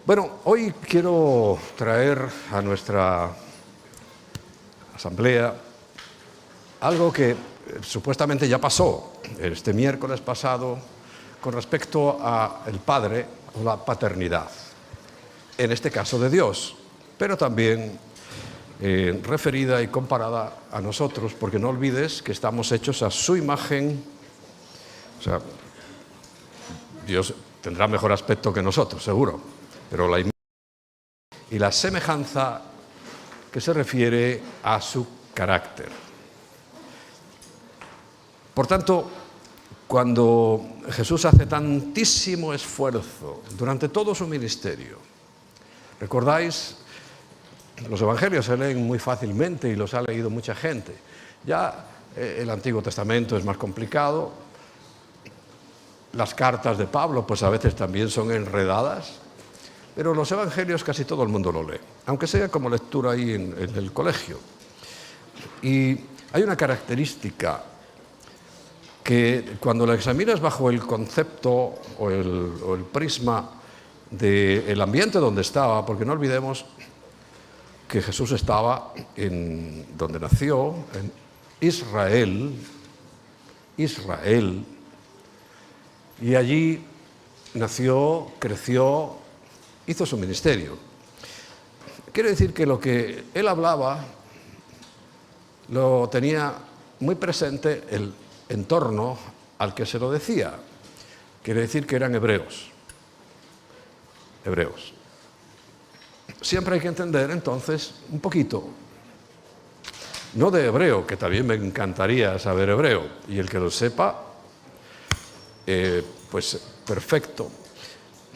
Bueno, hoy quiero traer a nuestra asamblea algo que supuestamente ya pasó este miércoles pasado con respecto al Padre o la paternidad, en este caso de Dios, pero también referida y comparada a nosotros, porque no olvides que estamos hechos a su imagen. O sea, Dios tendrá mejor aspecto que nosotros, seguro, pero la imagen y la semejanza que se refiere a su carácter. Por tanto, cuando Jesús hace tantísimo esfuerzo durante todo su ministerio, ¿recordáis? Los evangelios se leen muy fácilmente y los ha leído mucha gente. Ya el Antiguo Testamento es más complicado. Las cartas de Pablo pues a veces también son enredadas, pero los evangelios casi todo el mundo lo lee, aunque sea como lectura ahí en el colegio. Y hay una característica que cuando la examinas bajo el concepto o el prisma del ambiente donde estaba, porque no olvidemos que Jesús estaba donde nació, en Israel, y allí nació, creció, hizo su ministerio. Quiere decir que lo que él hablaba lo tenía muy presente el entorno al que se lo decía. Quiere decir que eran hebreos. Siempre hay que entender, entonces, un poquito, no de hebreo, que también me encantaría saber hebreo, y el que lo sepa, pues perfecto,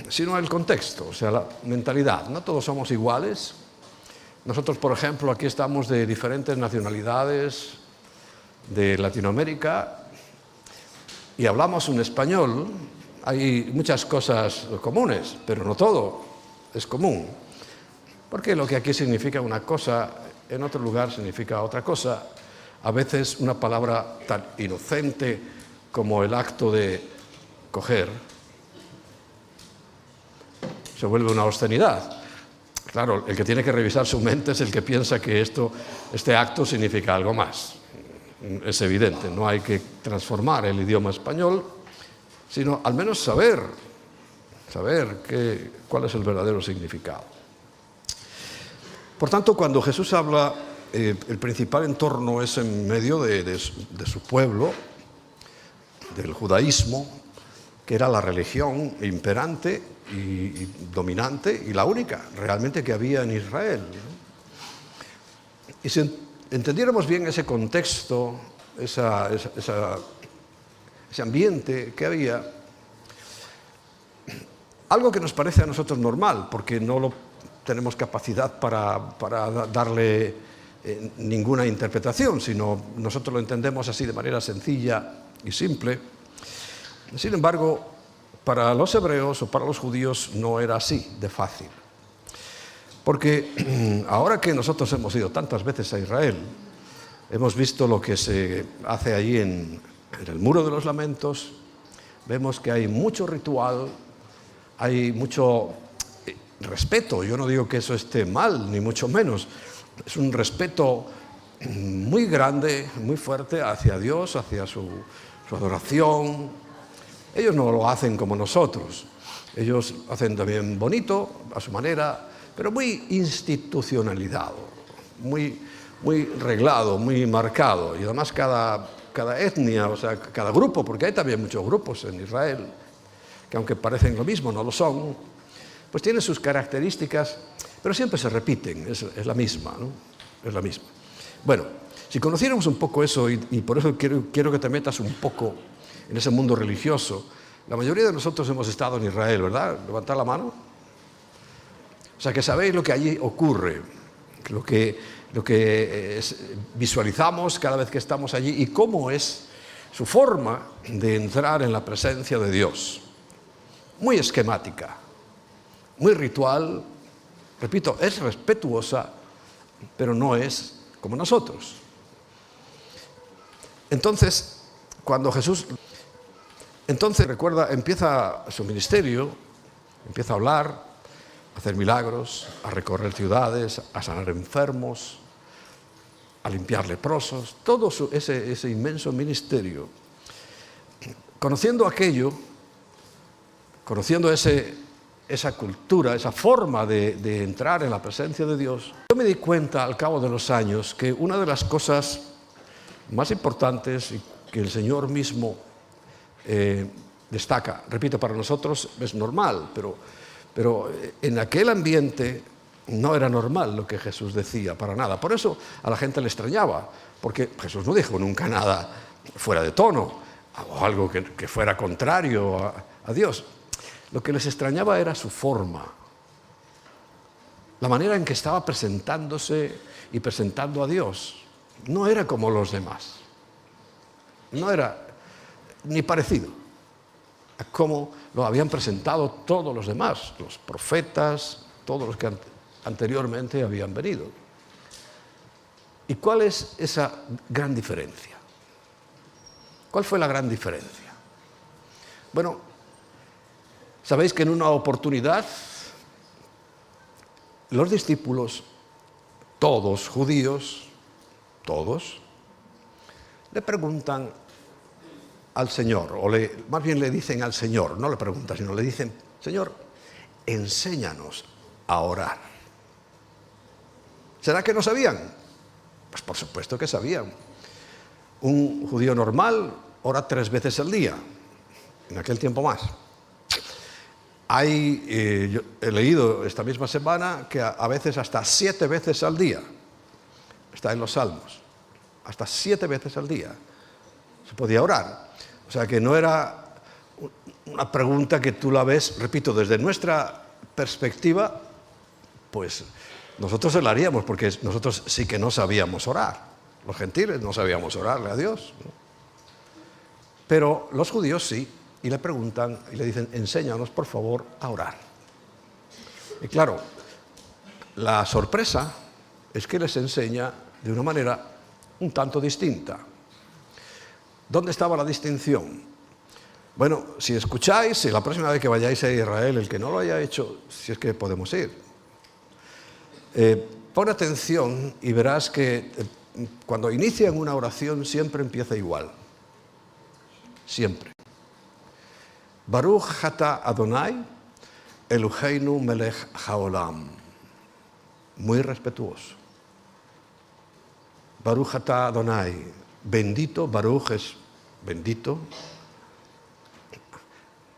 sino el contexto, o sea, la mentalidad. No todos somos iguales. Nosotros, por ejemplo, aquí estamos de diferentes nacionalidades de Latinoamérica y hablamos un español. Hay muchas cosas comunes, pero no todo es común. Porque lo que aquí significa una cosa, en otro lugar significa otra cosa. A veces una palabra tan inocente como el acto de coger se vuelve una obscenidad. Claro, el que tiene que revisar su mente es el que piensa que este acto significa algo más. Es evidente, no hay que transformar el idioma español, sino al menos saber cuál es el verdadero significado. Por tanto, cuando Jesús habla, el principal entorno es en medio de su pueblo, del judaísmo, que era la religión imperante y dominante y la única realmente que había en Israel. Y si entendiéramos bien ese contexto, ese ambiente que había, algo que nos parece a nosotros normal, porque no lo tenemos capacidad para darle ninguna interpretación, sino nosotros lo entendemos así de manera sencilla y simple. Sin embargo, para los hebreos o para los judíos no era así de fácil. Porque ahora que nosotros hemos ido tantas veces a Israel, hemos visto lo que se hace allí en el Muro de los Lamentos, vemos que hay mucho ritual, hay mucho respeto. Yo no digo que eso esté mal, ni mucho menos. Es un respeto muy grande, muy fuerte hacia Dios, hacia su adoración. Ellos no lo hacen como nosotros. Ellos hacen también bonito, a su manera, pero muy institucionalizado, muy reglado, muy marcado. Y además cada etnia, o sea, cada grupo, porque hay también muchos grupos en Israel, que aunque parecen lo mismo, no lo son, pues tienen sus características, pero siempre se repiten, es la misma, ¿no? Es la misma. Bueno, si conociéramos un poco eso, y por eso quiero que te metas un poco en ese mundo religioso. La mayoría de nosotros hemos estado en Israel, ¿verdad? Levantad la mano. O sea, que sabéis lo que allí ocurre, lo que visualizamos cada vez que estamos allí y cómo es su forma de entrar en la presencia de Dios. Muy esquemática, muy ritual, repito, es respetuosa, pero no es como nosotros. Entonces, cuando Jesús recuerda, empieza su ministerio, empieza a hablar a hacer milagros, a recorrer ciudades, a sanar enfermos, a limpiar leprosos, todo ese inmenso ministerio. Conociendo aquello, conociendo esa cultura, esa forma de entrar en la presencia de Dios, yo me di cuenta al cabo de los años que una de las cosas más importantes y que el Señor mismo destaca, repito, para nosotros es normal, pero en aquel ambiente no era normal lo que Jesús decía, para nada. Por eso a la gente le extrañaba, porque Jesús no dijo nunca nada fuera de tono, o algo que fuera contrario a Dios. Lo que les extrañaba era su forma, la manera en que estaba presentándose y presentando a Dios. No era como los demás, no era ni parecido a cómo lo habían presentado todos los demás, los profetas, todos los que anteriormente habían venido. ¿Y cuál es esa gran diferencia? ¿Cuál fue la gran diferencia? Bueno, sabéis que en una oportunidad los discípulos, todos judíos, todos, le preguntan al Señor, más bien le dicen al Señor, no le preguntan, sino le dicen: Señor, enséñanos a orar. ¿Será que no sabían? Pues por supuesto que sabían. Un judío normal ora 3 veces al día, en aquel tiempo más. Yo he leído esta misma semana que a veces hasta 7 veces al día, está en los Salmos, hasta 7 veces al día se podía orar. O sea que no era una pregunta que tú la ves, repito, desde nuestra perspectiva, pues nosotros se la haríamos, porque nosotros sí que no sabíamos orar. Los gentiles no sabíamos orarle a Dios, ¿no? Pero los judíos sí, y le preguntan y le dicen: enséñanos por favor a orar. Y claro, la sorpresa es que les enseña de una manera un tanto distinta. ¿Dónde estaba la distinción? Bueno, si escucháis, si la próxima vez que vayáis a Israel, el que no lo haya hecho, si es que podemos ir, pon atención y verás que cuando inician una oración siempre empieza igual. Siempre. Baruch ata Adonai Eloheinu melech haolam. Muy respetuoso. Baruch ata Adonai. Bendito, Baruch es bendito,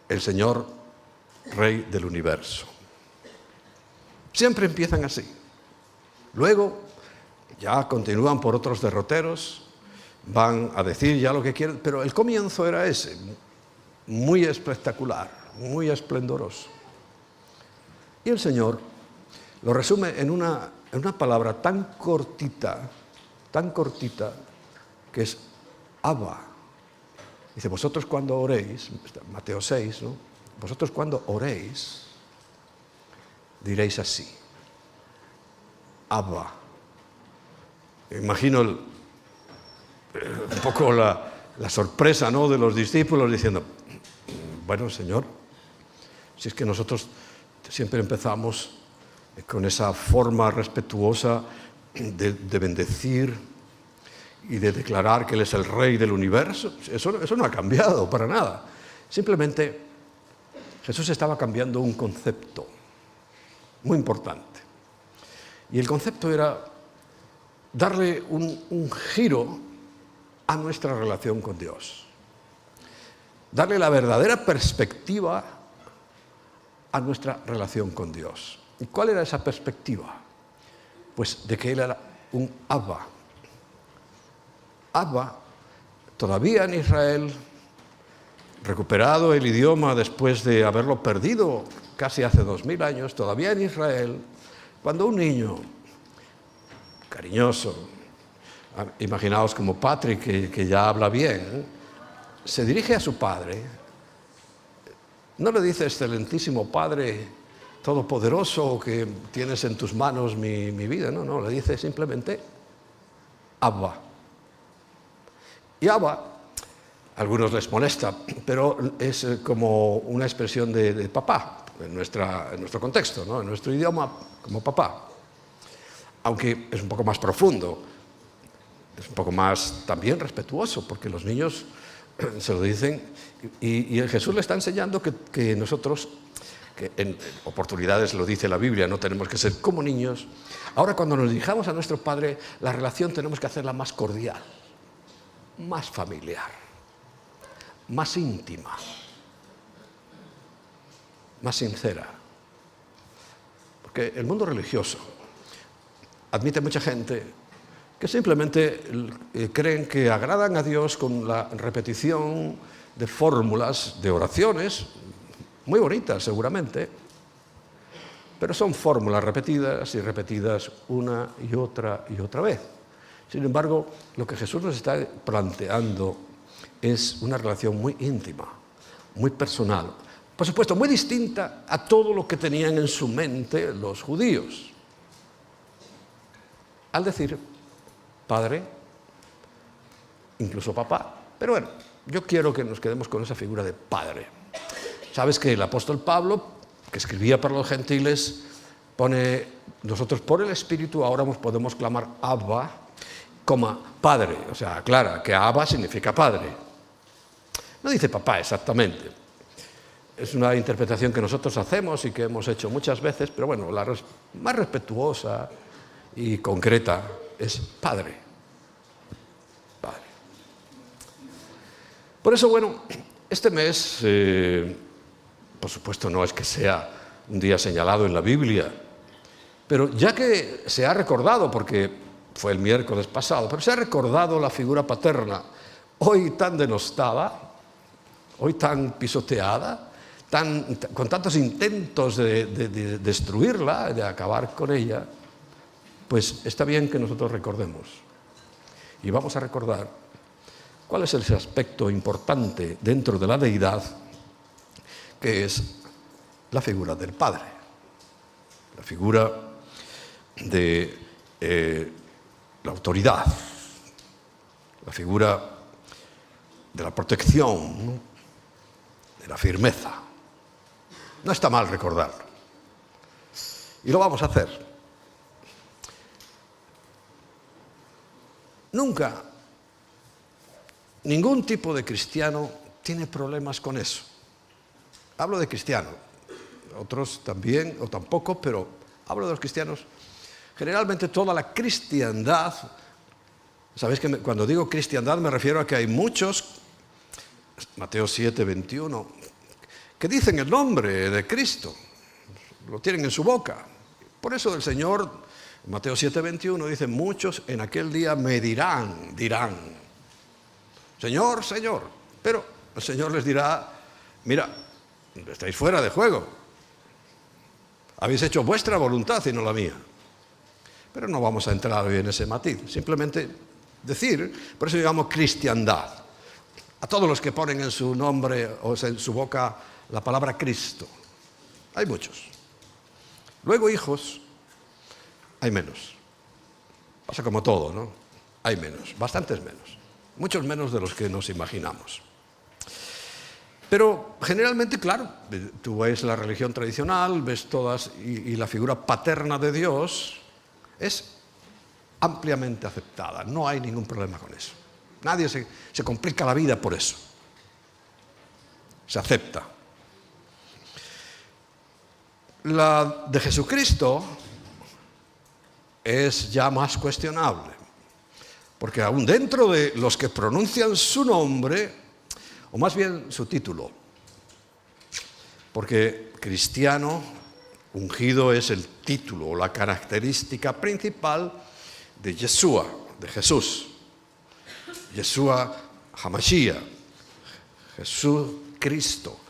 el Señor Rey del universo. Siempre empiezan así. Luego ya continúan por otros derroteros, van a decir ya lo que quieren, pero el comienzo era ese, muy espectacular, muy esplendoroso. Y el Señor lo resume en una palabra tan cortita, que es Abba. Dice: vosotros cuando oréis, Mateo 6, ¿no? Vosotros cuando oréis, diréis así: Abba. Imagino un poco la sorpresa, ¿no?, de los discípulos diciendo: bueno, Señor, si es que nosotros siempre empezamos con esa forma respetuosa de bendecir y de declarar que Él es el Rey del universo. Eso no ha cambiado para nada. Simplemente Jesús estaba cambiando un concepto muy importante. Y el concepto era darle un giro a nuestra relación con Dios. Darle la verdadera perspectiva a nuestra relación con Dios. ¿Y cuál era esa perspectiva? Pues de que Él era un Abba. Abba, todavía en Israel, recuperado el idioma después de haberlo perdido casi hace 2000 años, todavía en Israel, cuando un niño cariñoso, imaginaos como Patrick, que ya habla bien, se dirige a su padre, no le dice: excelentísimo Padre todopoderoso, que tienes en tus manos mi vida, no, le dice simplemente Abba. Y Abba, a algunos les molesta, pero es como una expresión de papá, en nuestro contexto, ¿no? En nuestro idioma, como papá. Aunque es un poco más profundo, es un poco más también respetuoso, porque los niños se lo dicen, y Jesús le está enseñando que nosotros, que en oportunidades lo dice la Biblia, no tenemos que ser como niños. Ahora, cuando nos dirijamos a nuestro Padre, la relación tenemos que hacerla más cordial, más familiar, más íntima, más sincera. Porque el mundo religioso admite mucha gente que simplemente creen que agradan a Dios con la repetición de fórmulas, de oraciones, muy bonitas seguramente, pero son fórmulas repetidas y repetidas una y otra vez. Sin embargo, lo que Jesús nos está planteando es una relación muy íntima, muy personal, por supuesto muy distinta a todo lo que tenían en su mente los judíos. Al decir Padre, incluso papá. Pero bueno, yo quiero que nos quedemos con esa figura de Padre. Sabes que el apóstol Pablo, que escribía para los gentiles, pone, nosotros por el Espíritu ahora podemos clamar Abba, Padre. O sea, aclara que Abba significa Padre. No dice papá exactamente. Es una interpretación que nosotros hacemos y que hemos hecho muchas veces, pero bueno, la más respetuosa y concreta es Padre. Padre. Por eso, bueno, este mes, por supuesto no es que sea un día señalado en la Biblia, pero ya que se ha recordado, porque fue el miércoles pasado, pero se ha recordado la figura paterna, hoy tan denostada, hoy tan pisoteada, con tantos intentos de destruirla, de acabar con ella, pues está bien que nosotros recordemos. Y vamos a recordar cuál es ese aspecto importante dentro de la deidad, que es la figura del Padre, la figura de la autoridad, la figura de la protección, ¿no? De la firmeza. No está mal recordarlo. Y lo vamos a hacer. Nunca, ningún tipo de cristiano tiene problemas con eso. Hablo de cristianos, otros también o tampoco, pero hablo de los cristianos. Generalmente toda la cristiandad, sabéis que cuando digo cristiandad me refiero a que hay muchos, Mateo 7, 21, que dicen el nombre de Cristo, lo tienen en su boca. Por eso el Señor, Mateo 7, 21, dice, muchos en aquel día me dirán, Señor, Señor. Pero el Señor les dirá, mira, estáis fuera de juego. Habéis hecho vuestra voluntad y no la mía. Pero no vamos a entrar hoy en ese matiz. Simplemente decir, por eso llamamos cristiandad. A todos los que ponen en su nombre o en su boca la palabra Cristo. Hay muchos. Luego hijos, hay menos. Pasa como todo, ¿no? Hay menos, bastantes menos. Muchos menos de los que nos imaginamos. Pero generalmente, claro, tú ves la religión tradicional, ves todas, y la figura paterna de Dios es ampliamente aceptada. No hay ningún problema con eso. Nadie se complica la vida por eso. Se acepta. La de Jesucristo es ya más cuestionable, porque aún dentro de los que pronuncian su nombre, o más bien su título, porque cristiano, ungido es el título o la característica principal de Yeshua, de Jesús. Yeshua HaMashiach, Jesús Cristo,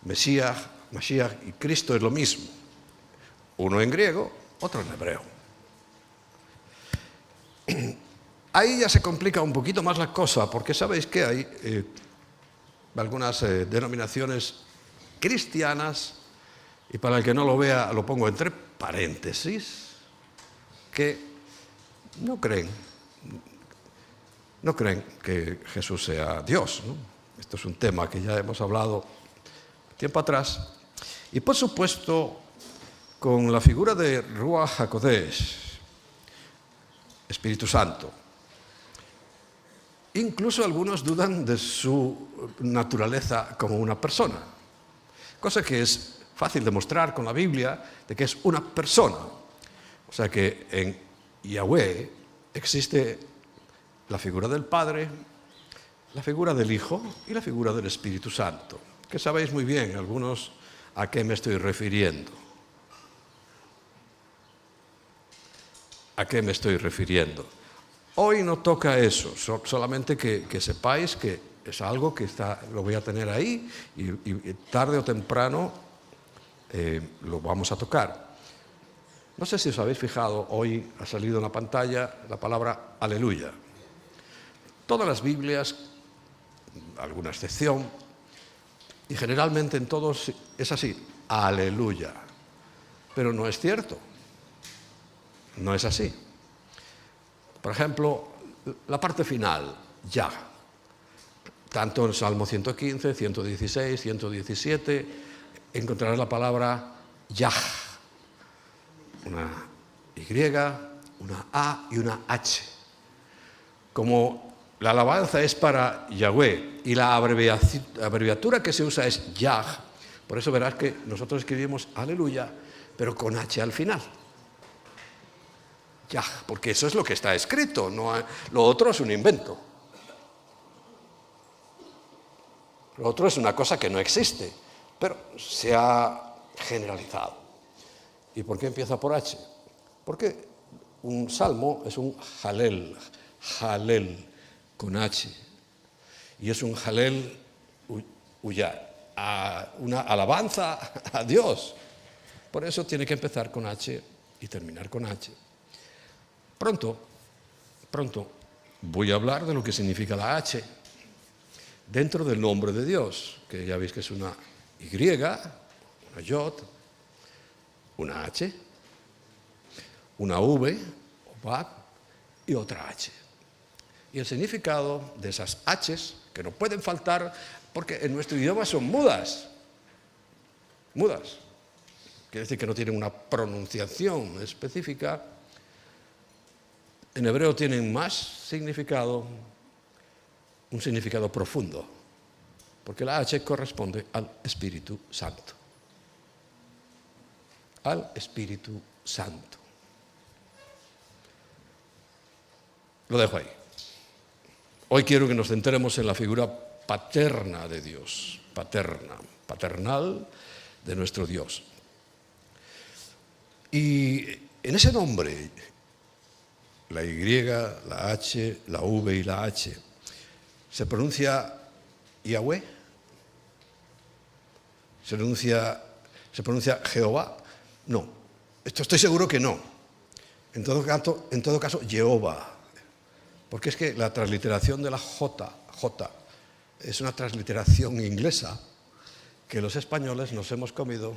Mesías, Mashiach y Cristo es lo mismo. Uno en griego, otro en hebreo. Ahí ya se complica un poquito más la cosa, porque sabéis que hay algunas denominaciones cristianas, y para el que no lo vea lo pongo entre paréntesis, que no creen que Jesús sea Dios, ¿no? Esto es un tema que ya hemos hablado tiempo atrás, Y por supuesto, con la figura de Ruach HaKodesh, Espíritu Santo. Incluso algunos dudan de su naturaleza como una persona, cosa que es fácil demostrar con la Biblia, de que es una persona. O sea que en Yahweh existe la figura del Padre, la figura del Hijo y la figura del Espíritu Santo, que sabéis muy bien algunos a qué me estoy refiriendo. ¿A qué me estoy refiriendo? Hoy no toca eso, solamente que sepáis que es algo que lo voy a tener ahí y tarde o temprano lo vamos a tocar. No sé si os habéis fijado, hoy ha salido en la pantalla la palabra aleluya. Todas las Biblias, alguna excepción, y generalmente en todos es así, aleluya. Pero no es cierto. No es así. Por ejemplo, la parte final, ya. Tanto en Salmo 115, 116, 117, encontrarás la palabra Yah. Una Y, una A y una H. Como la alabanza es para Yahweh y la abreviatura que se usa es Yah, por eso verás que nosotros escribimos aleluya, pero con H al final. Yah, porque eso es lo que está escrito, lo otro es un invento. Lo otro es una cosa que no existe, pero se ha generalizado. ¿Y por qué empieza por H? Porque un salmo es un jalel, con H. Y es un jalel una alabanza a Dios. Por eso tiene que empezar con H y terminar con H. Pronto voy a hablar de lo que significa la H dentro del nombre de Dios, que ya veis que es una Y, una Yod, una H, una V, o Vav, y otra H. Y el significado de esas H's, que no pueden faltar, porque en nuestro idioma son mudas. Mudas. Quiere decir que no tienen una pronunciación específica. En hebreo tienen más significado, un significado profundo, porque la H corresponde al Espíritu Santo. Al Espíritu Santo. Lo dejo ahí. Hoy quiero que nos centremos en la figura paterna de Dios, paternal de nuestro Dios. Y en ese nombre, la Y, la H, la V y la H, ¿se pronuncia Yahweh? ¿Se pronuncia Jehová? No, estoy seguro que no. En todo caso, Jehová. Porque es que la transliteración de la J es una transliteración inglesa que los españoles nos hemos comido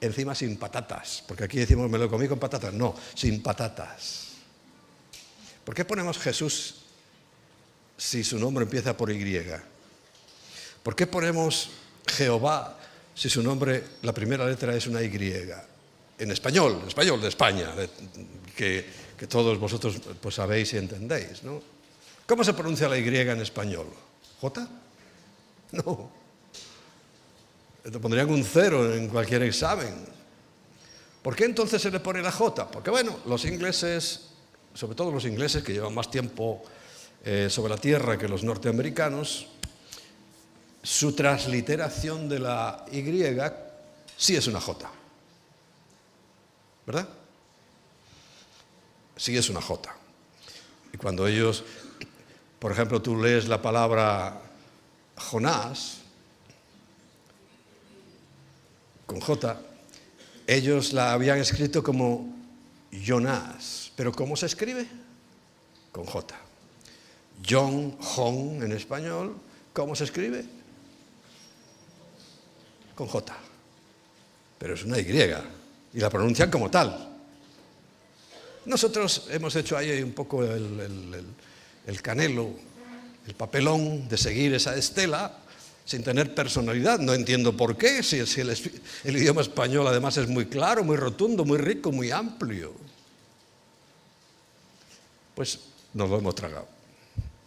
encima sin patatas. Porque aquí decimos, me lo comí con patatas. No, sin patatas. ¿Por qué ponemos Jesús si su nombre empieza por Y? ¿Por qué ponemos Jehová si su nombre, la primera letra es una Y? En español de España, que todos vosotros pues sabéis y entendéis, ¿no? ¿Cómo se pronuncia la Y en español? ¿J? No. Te pondrían un 0 en cualquier examen. ¿Por qué entonces se le pone la J? Porque bueno, los ingleses, sobre todo los ingleses que llevan más tiempo sobre la tierra que los norteamericanos, su transliteración de la Y sí es una J. ¿Verdad? Sí es una J. Y cuando ellos, por ejemplo, tú lees la palabra Jonás, con J, ellos la habían escrito como Jonás. ¿Pero cómo se escribe? Con J. Jon en español, ¿cómo se escribe? Con J. Pero es una Y. Y la pronuncian como tal. Nosotros hemos hecho ahí un poco el canelo, el papelón de seguir esa estela, sin tener personalidad. No entiendo por qué, si el idioma español además es muy claro, muy rotundo, muy rico, muy amplio. Pues nos lo hemos tragado.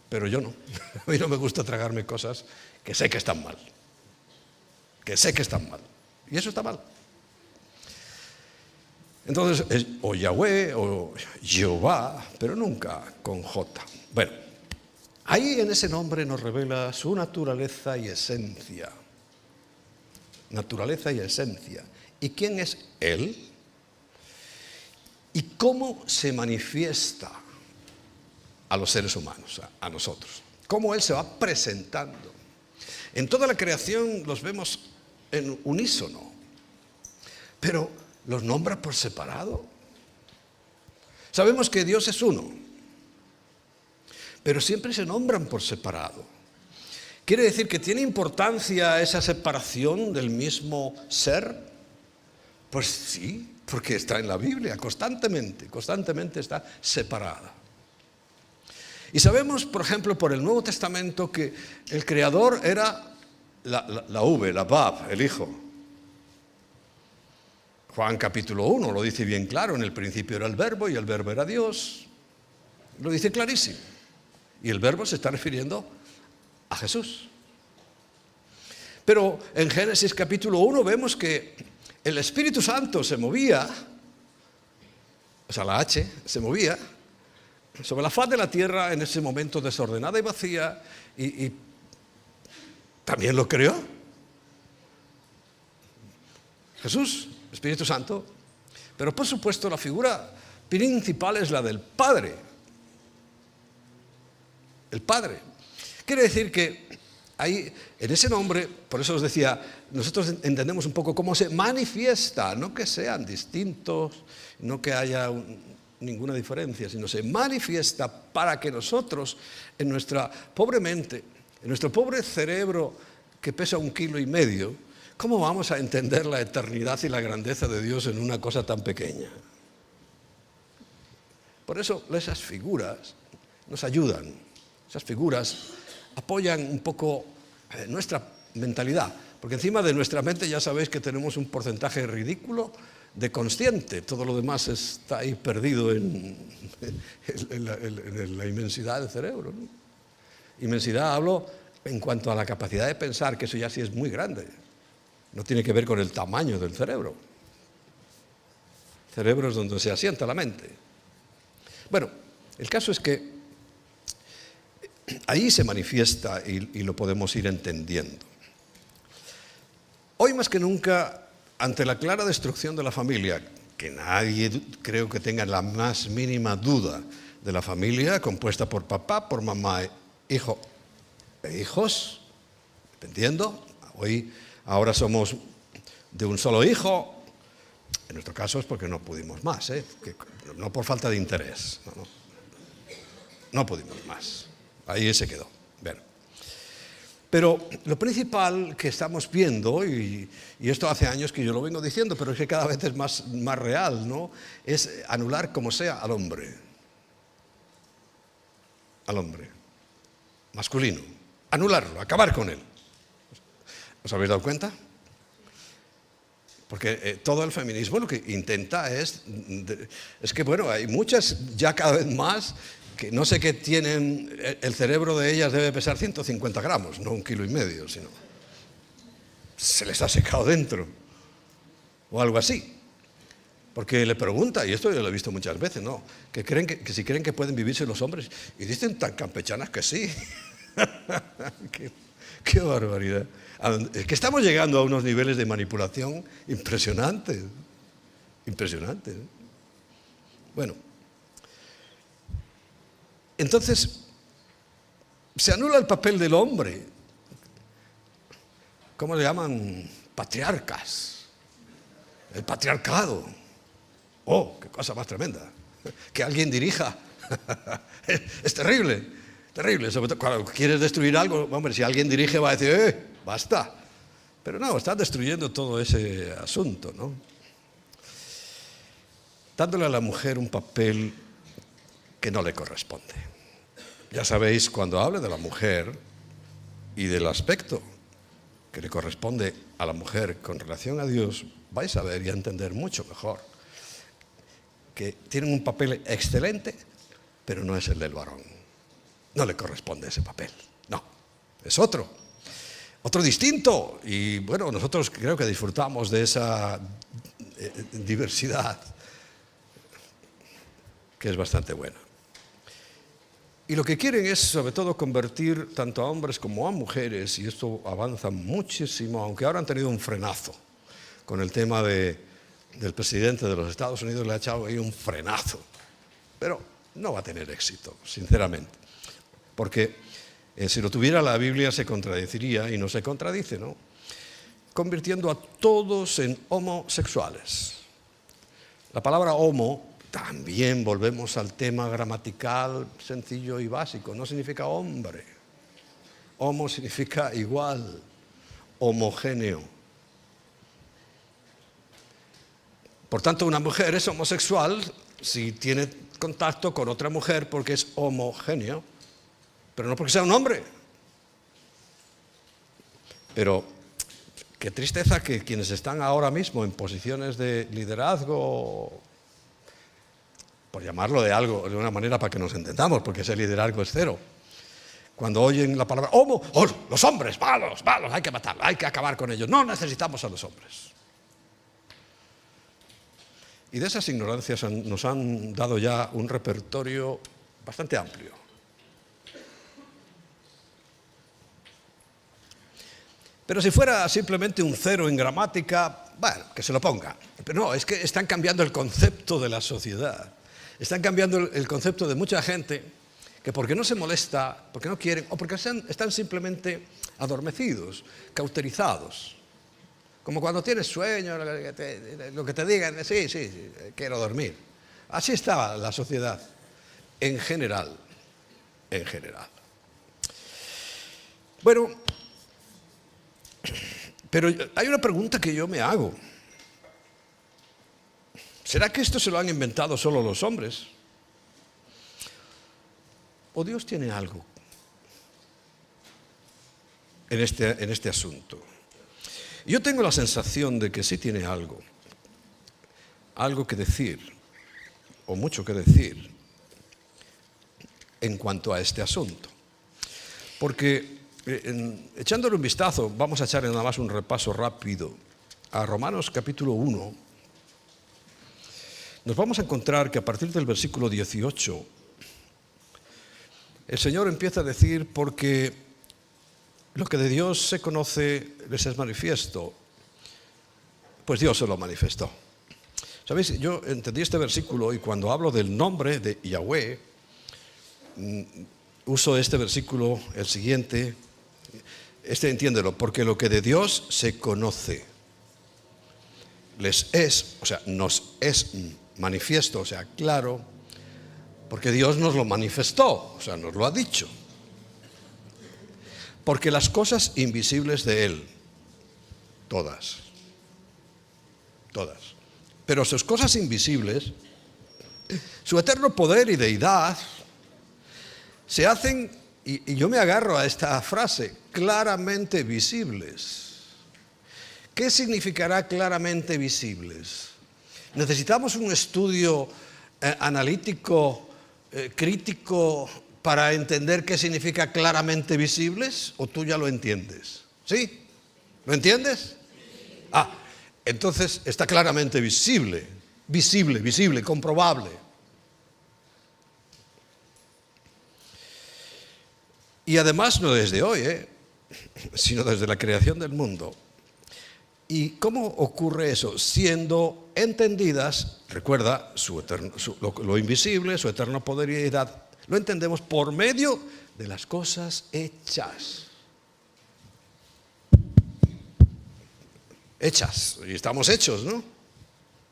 Pero yo no. A mí no me gusta tragarme cosas que sé que están mal. Que sé que están mal. Y eso está mal. Entonces es o Yahweh o Jehová, pero nunca con J. Bueno, ahí en ese nombre nos revela su naturaleza y esencia. Naturaleza y esencia. ¿Y quién es Él? ¿Y cómo se manifiesta a los seres humanos, a nosotros? ¿Cómo Él se va presentando? En toda la creación los vemos en unísono, pero los nombra por separado. Sabemos que Dios es uno, pero siempre se nombran por separado. ¿Quiere decir que tiene importancia esa separación del mismo ser? Pues sí, porque está en la Biblia, constantemente está separada. Y sabemos, por ejemplo, por el Nuevo Testamento, que el Creador era la Bab, el Hijo. Juan capítulo 1 lo dice bien claro, en el principio era el Verbo y el Verbo era Dios. Lo dice clarísimo. Y el Verbo se está refiriendo a Jesús. Pero en Génesis capítulo 1 vemos que el Espíritu Santo se movía, o sea, la H se movía sobre la faz de la tierra en ese momento desordenada y vacía, y también lo creó Jesús, Espíritu Santo. Pero por supuesto la figura principal es la del Padre. El Padre. Quiere decir que ahí, en ese nombre, por eso os decía, nosotros entendemos un poco cómo se manifiesta, no que sean distintos, no que haya ninguna diferencia, sino se manifiesta para que nosotros, en nuestra pobre mente, en nuestro pobre cerebro que pesa 1,5 kilos, ¿cómo vamos a entender la eternidad y la grandeza de Dios en una cosa tan pequeña? Por eso esas figuras nos ayudan, esas figuras apoyan un poco nuestra mentalidad, porque encima de nuestra mente ya sabéis que tenemos un porcentaje ridículo de consciente, todo lo demás está ahí perdido en la inmensidad del cerebro, ¿no? Inmensidad hablo en cuanto a la capacidad de pensar, que eso ya sí es muy grande, no tiene que ver con el tamaño del cerebro. El cerebro es donde se asienta la mente. Bueno, el caso es que ahí se manifiesta y lo podemos ir entendiendo. Hoy más que nunca, ante la clara destrucción de la familia, que nadie creo que tenga la más mínima duda de la familia compuesta por papá, por mamá, hijo e hijos, ¿entiendo? Ahora somos de un solo hijo. En nuestro caso es porque no pudimos más, no por falta de interés, no pudimos más. Ahí se quedó. Bueno. Pero lo principal que estamos viendo, y esto hace años que yo lo vengo diciendo, pero es que cada vez es más real, ¿no? Es anular como sea al hombre. Al hombre. Masculino. Anularlo, acabar con él. ¿Os habéis dado cuenta? Porque todo el feminismo lo que intenta es que, bueno, hay muchas, ya cada vez más, que no sé qué tienen, el cerebro de ellas debe pesar 150 gramos, no 1,5 kilos, sino se les ha secado dentro, o algo así. Porque le pregunta, y esto yo lo he visto muchas veces, ¿no? Que si creen que pueden vivirse los hombres, y dicen tan campechanas que sí. qué barbaridad. Es que estamos llegando a unos niveles de manipulación impresionantes. Impresionantes. Bueno. Entonces, se anula el papel del hombre. ¿Cómo le llaman? Patriarcas. El patriarcado. Oh, qué cosa más tremenda. Que alguien dirija. Es terrible, terrible. Sobre todo cuando quieres destruir algo, hombre, si alguien dirige va a decir, basta. Pero no, está destruyendo todo ese asunto, ¿no? Dándole a la mujer un papel que no le corresponde. Ya sabéis, cuando hablo de la mujer y del aspecto que le corresponde a la mujer con relación a Dios, vais a ver y a entender mucho mejor que tienen un papel excelente, pero no es el del varón. No le corresponde ese papel, no, es otro distinto. Y bueno, nosotros creo que disfrutamos de esa diversidad, que es bastante buena. Y lo que quieren es, sobre todo, convertir tanto a hombres como a mujeres, y esto avanza muchísimo, aunque ahora han tenido un frenazo con el tema del presidente de los Estados Unidos, le ha echado ahí un frenazo. Pero no va a tener éxito, sinceramente. Porque si lo tuviera la Biblia se contradeciría, y no se contradice, ¿no? Convirtiendo a todos en homosexuales. La palabra homo, también volvemos al tema gramatical sencillo y básico, no significa hombre. Homo significa igual, homogéneo. Por tanto, una mujer es homosexual si tiene contacto con otra mujer porque es homogéneo, pero no porque sea un hombre. Pero qué tristeza que quienes están ahora mismo en posiciones de liderazgo, por llamarlo de una manera para que nos entendamos, porque ese liderazgo es cero, cuando oyen la palabra homo, oh, los hombres, malos, hay que matarlos, hay que acabar con ellos, no necesitamos a los hombres. Y de esas ignorancias nos han dado ya un repertorio bastante amplio. Pero si fuera simplemente un cero en gramática, bueno, que se lo ponga. Pero no, es que están cambiando el concepto de la sociedad. Están cambiando el concepto de mucha gente que porque no se molesta, porque no quieren, o porque están simplemente adormecidos, cauterizados. Como cuando tienes sueño, lo que te digan, sí, quiero dormir. Así está la sociedad, en general. Bueno, pero hay una pregunta que yo me hago. ¿Será que esto se lo han inventado solo los hombres? ¿O Dios tiene algo en este asunto? Yo tengo la sensación de que sí tiene algo que decir, o mucho que decir, en cuanto a este asunto. Porque echándole un vistazo, vamos a echar nada más un repaso rápido a Romanos capítulo 1, nos vamos a encontrar que a partir del versículo 18, el Señor empieza a decir, porque lo que de Dios se conoce les es manifiesto, pues Dios se lo manifestó. ¿Sabéis? Yo entendí este versículo y cuando hablo del nombre de Yahweh, uso este versículo, el siguiente, entiéndelo, porque lo que de Dios se conoce les es, o sea, nos es manifiesto, o sea, claro, porque Dios nos lo manifestó, o sea, nos lo ha dicho. Porque las cosas invisibles de Él, todas, pero sus cosas invisibles, su eterno poder y deidad, se hacen, y yo me agarro a esta frase, claramente visibles. ¿Qué significará claramente visibles? ¿Necesitamos un estudio analítico, crítico, para entender qué significa claramente visibles? ¿O tú ya lo entiendes? ¿Sí? ¿Lo entiendes? Entonces está claramente visible, comprobable. Y además no desde hoy, sino desde la creación del mundo. ¿Y cómo ocurre eso? Siendo entendidas, recuerda, lo invisible, su eterno poder y deidad, lo entendemos por medio de las cosas hechas. Y estamos hechos, ¿no?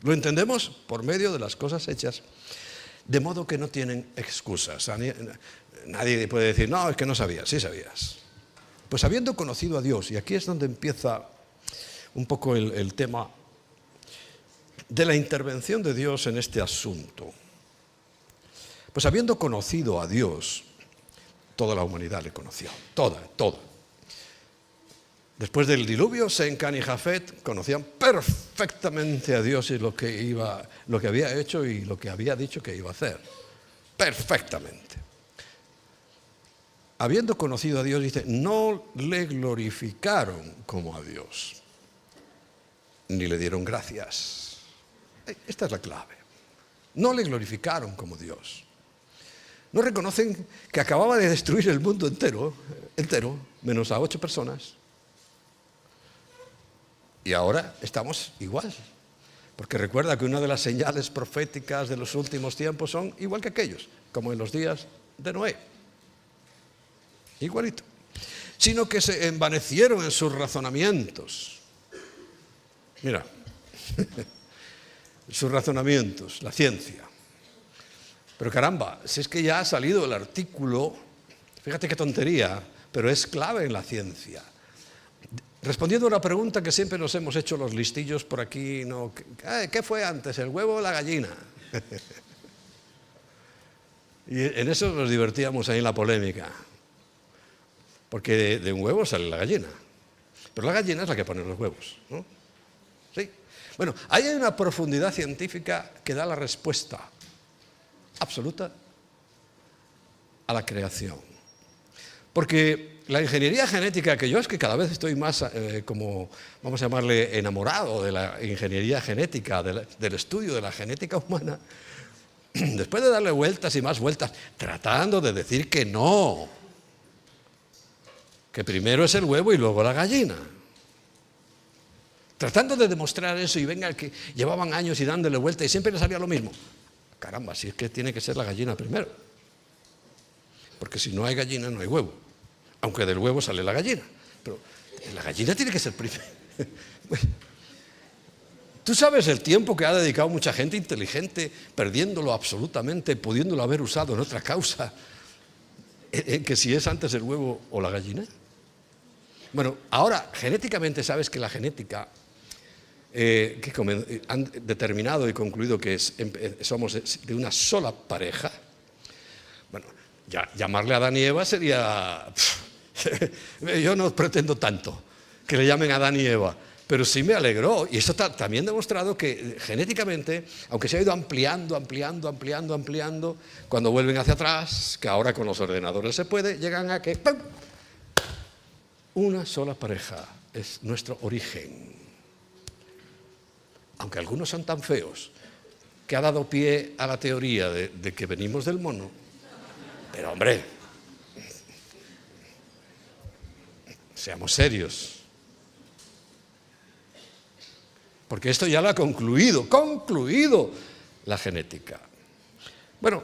Lo entendemos por medio de las cosas hechas, de modo que no tienen excusas. Nadie puede decir, no, es que no sabías. Sí sabías. Pues habiendo conocido a Dios, y aquí es donde empieza un poco el tema de la intervención de Dios en este asunto. Pues habiendo conocido a Dios, toda la humanidad le conoció, toda. Después del diluvio, Sem, Cam y Jafet conocían perfectamente a Dios y lo que había hecho y lo que había dicho que iba a hacer. Perfectamente. Habiendo conocido a Dios, dice, no le glorificaron como a Dios, ni le dieron gracias. Esta es la clave. No le glorificaron como Dios. No reconocen que acababa de destruir el mundo entero, menos a 8 personas. Y ahora estamos igual. Porque recuerda que una de las señales proféticas de los últimos tiempos son igual que aquellos, como en los días de Noé. Igualito. Sino que se envanecieron en sus razonamientos. Mira, sus razonamientos, la ciencia. Pero caramba, si es que ya ha salido el artículo, fíjate qué tontería, pero es clave en la ciencia. Respondiendo a una pregunta que siempre nos hemos hecho los listillos por aquí, ¿no? ¿Qué fue antes, el huevo o la gallina? Y en eso nos divertíamos ahí en la polémica. Porque de un huevo sale la gallina. Pero la gallina es la que pone los huevos, ¿no? ¿Sí? Bueno, ahí hay una profundidad científica que da la respuesta absoluta a la creación. Porque la ingeniería genética, que yo es que cada vez estoy más, como vamos a llamarle, enamorado de la ingeniería genética, del estudio de la genética humana, después de darle vueltas y más vueltas, tratando de decir que no, que primero es el huevo y luego la gallina. Tratando de demostrar eso y venga, que llevaban años y dándole vueltas y siempre le salía lo mismo. Caramba, si es que tiene que ser la gallina primero. Porque si no hay gallina, no hay huevo. Aunque del huevo sale la gallina. Pero la gallina tiene que ser primero. Tú sabes el tiempo que ha dedicado mucha gente inteligente, perdiéndolo absolutamente, pudiéndolo haber usado en otra causa, en que si es antes el huevo o la gallina. Bueno, ahora, genéticamente, sabes que la genética, que han determinado y concluido que somos de una sola pareja. Bueno, ya, llamarle a Adán y Eva sería... yo no pretendo tanto que le llamen a Adán y Eva, pero sí me alegró. Y eso está también demostrado que genéticamente, aunque se ha ido ampliando, cuando vuelven hacia atrás, que ahora con los ordenadores se puede, llegan a que ¡pum! Una sola pareja es nuestro origen. Aunque algunos son tan feos que ha dado pie a la teoría de que venimos del mono. Pero hombre, seamos serios. Porque esto ya lo ha concluido la genética. Bueno,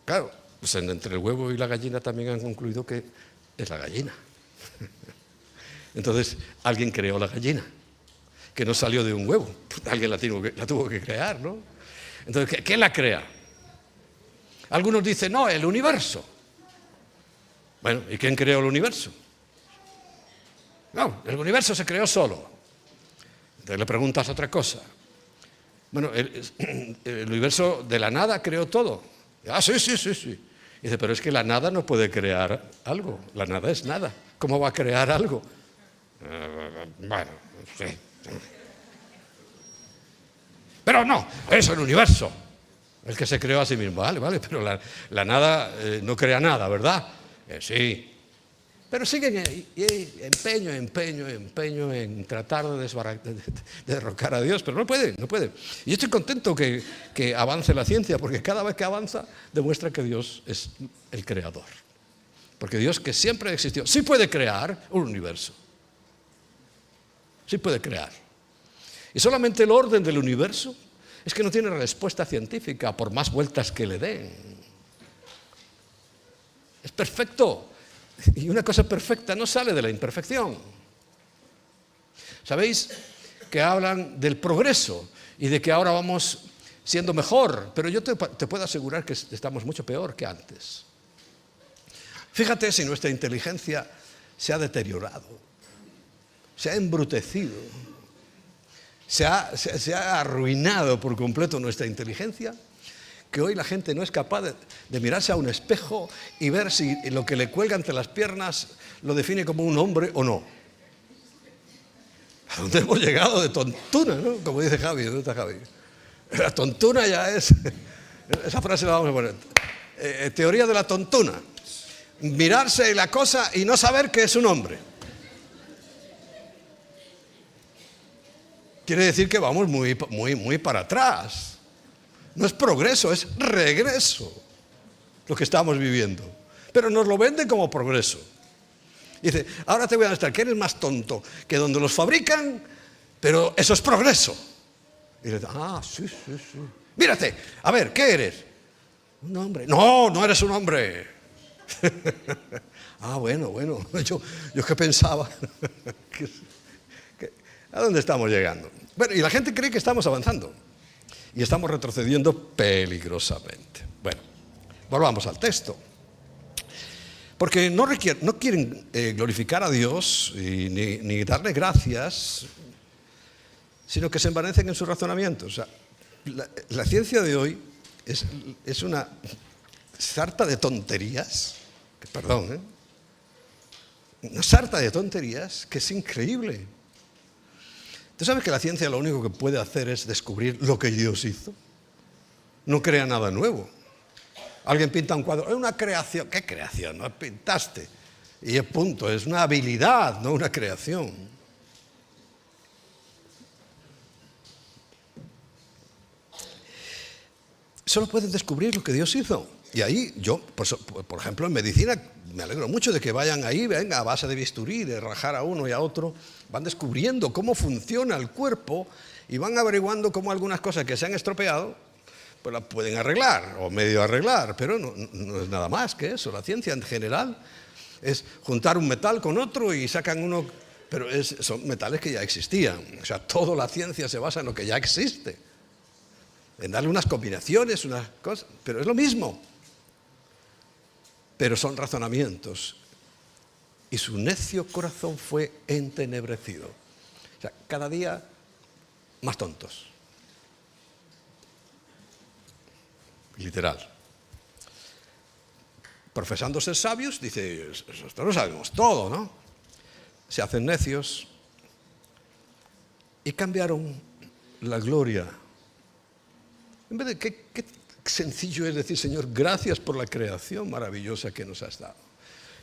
claro, pues entre el huevo y la gallina también han concluido que es la gallina. Entonces, alguien creó la gallina, que no salió de un huevo. Alguien la tuvo que crear, ¿no? Entonces, ¿qué la crea? Algunos dicen, no, el universo. Bueno, ¿y quién creó el universo? No, el universo se creó solo. Entonces le preguntas otra cosa. Bueno, el universo de la nada creó todo. Ah, sí. Dice, pero es que la nada no puede crear algo. La nada es nada. ¿Cómo va a crear algo? Bueno, sí. Pero no, es el universo el que se creó a sí mismo. Vale, pero la nada no crea nada, ¿verdad? Sí. Pero siguen empeño en tratar de derrocar a Dios, pero no pueden. Y yo estoy contento que avance la ciencia, porque cada vez que avanza demuestra que Dios es el creador. Porque Dios, que siempre existió, sí puede crear un universo. Sí puede crear. Y solamente el orden del universo es que no tiene respuesta científica por más vueltas que le den. Es perfecto. Y una cosa perfecta no sale de la imperfección. ¿Sabéis? Que hablan del progreso y de que ahora vamos siendo mejor, pero yo te puedo asegurar que estamos mucho peor que antes. Fíjate si nuestra inteligencia se ha deteriorado, se ha embrutecido, se ha arruinado por completo nuestra inteligencia, que hoy la gente no es capaz de mirarse a un espejo y ver si lo que le cuelga entre las piernas lo define como un hombre o no. ¿A dónde hemos llegado de tontuna, no? Como dice Javi, ¿dónde está Javi? La tontuna ya es... Esa frase la vamos a poner. Teoría de la tontuna. Mirarse la cosa y no saber que es un hombre. Quiere decir que vamos muy para atrás. No es progreso, es regreso lo que estamos viviendo. Pero nos lo venden como progreso. Dice, ahora te voy a demostrar que eres más tonto que donde los fabrican, pero eso es progreso. Y le dice, sí. Mírate, a ver, ¿qué eres? Un hombre. No, no eres un hombre. Bueno, yo que pensaba. ¿A dónde estamos llegando? Bueno, y la gente cree que estamos avanzando. Y estamos retrocediendo peligrosamente. Bueno, volvamos al texto. Porque no quieren glorificar a Dios ni darle gracias, sino que se envanecen en sus razonamientos. O sea, la ciencia de hoy es una sarta de tonterías, una sarta de tonterías que es increíble. ¿Tú sabes que la ciencia lo único que puede hacer es descubrir lo que Dios hizo? No crea nada nuevo. Alguien pinta un cuadro, es una creación. ¿Qué creación? No pintaste. Y es punto, es una habilidad, no una creación. Solo pueden descubrir lo que Dios hizo. Y ahí yo, por ejemplo, en medicina, me alegro mucho de que vayan ahí, venga, a base de bisturí, de rajar a uno y a otro, van descubriendo cómo funciona el cuerpo y van averiguando cómo algunas cosas que se han estropeado, pues las pueden arreglar o medio arreglar, pero no es nada más que eso. La ciencia en general es juntar un metal con otro y sacan uno, pero son metales que ya existían. O sea, toda la ciencia se basa en lo que ya existe, en darle unas combinaciones, unas cosas, pero es lo mismo. Pero son razonamientos. Y su necio corazón fue entenebrecido. O sea, cada día más tontos. Literal. Profesando ser sabios, dice, nosotros lo sabemos todo, ¿no? Se hacen necios y cambiaron la gloria. En vez de, qué sencillo es decir, Señor, gracias por la creación maravillosa que nos has dado.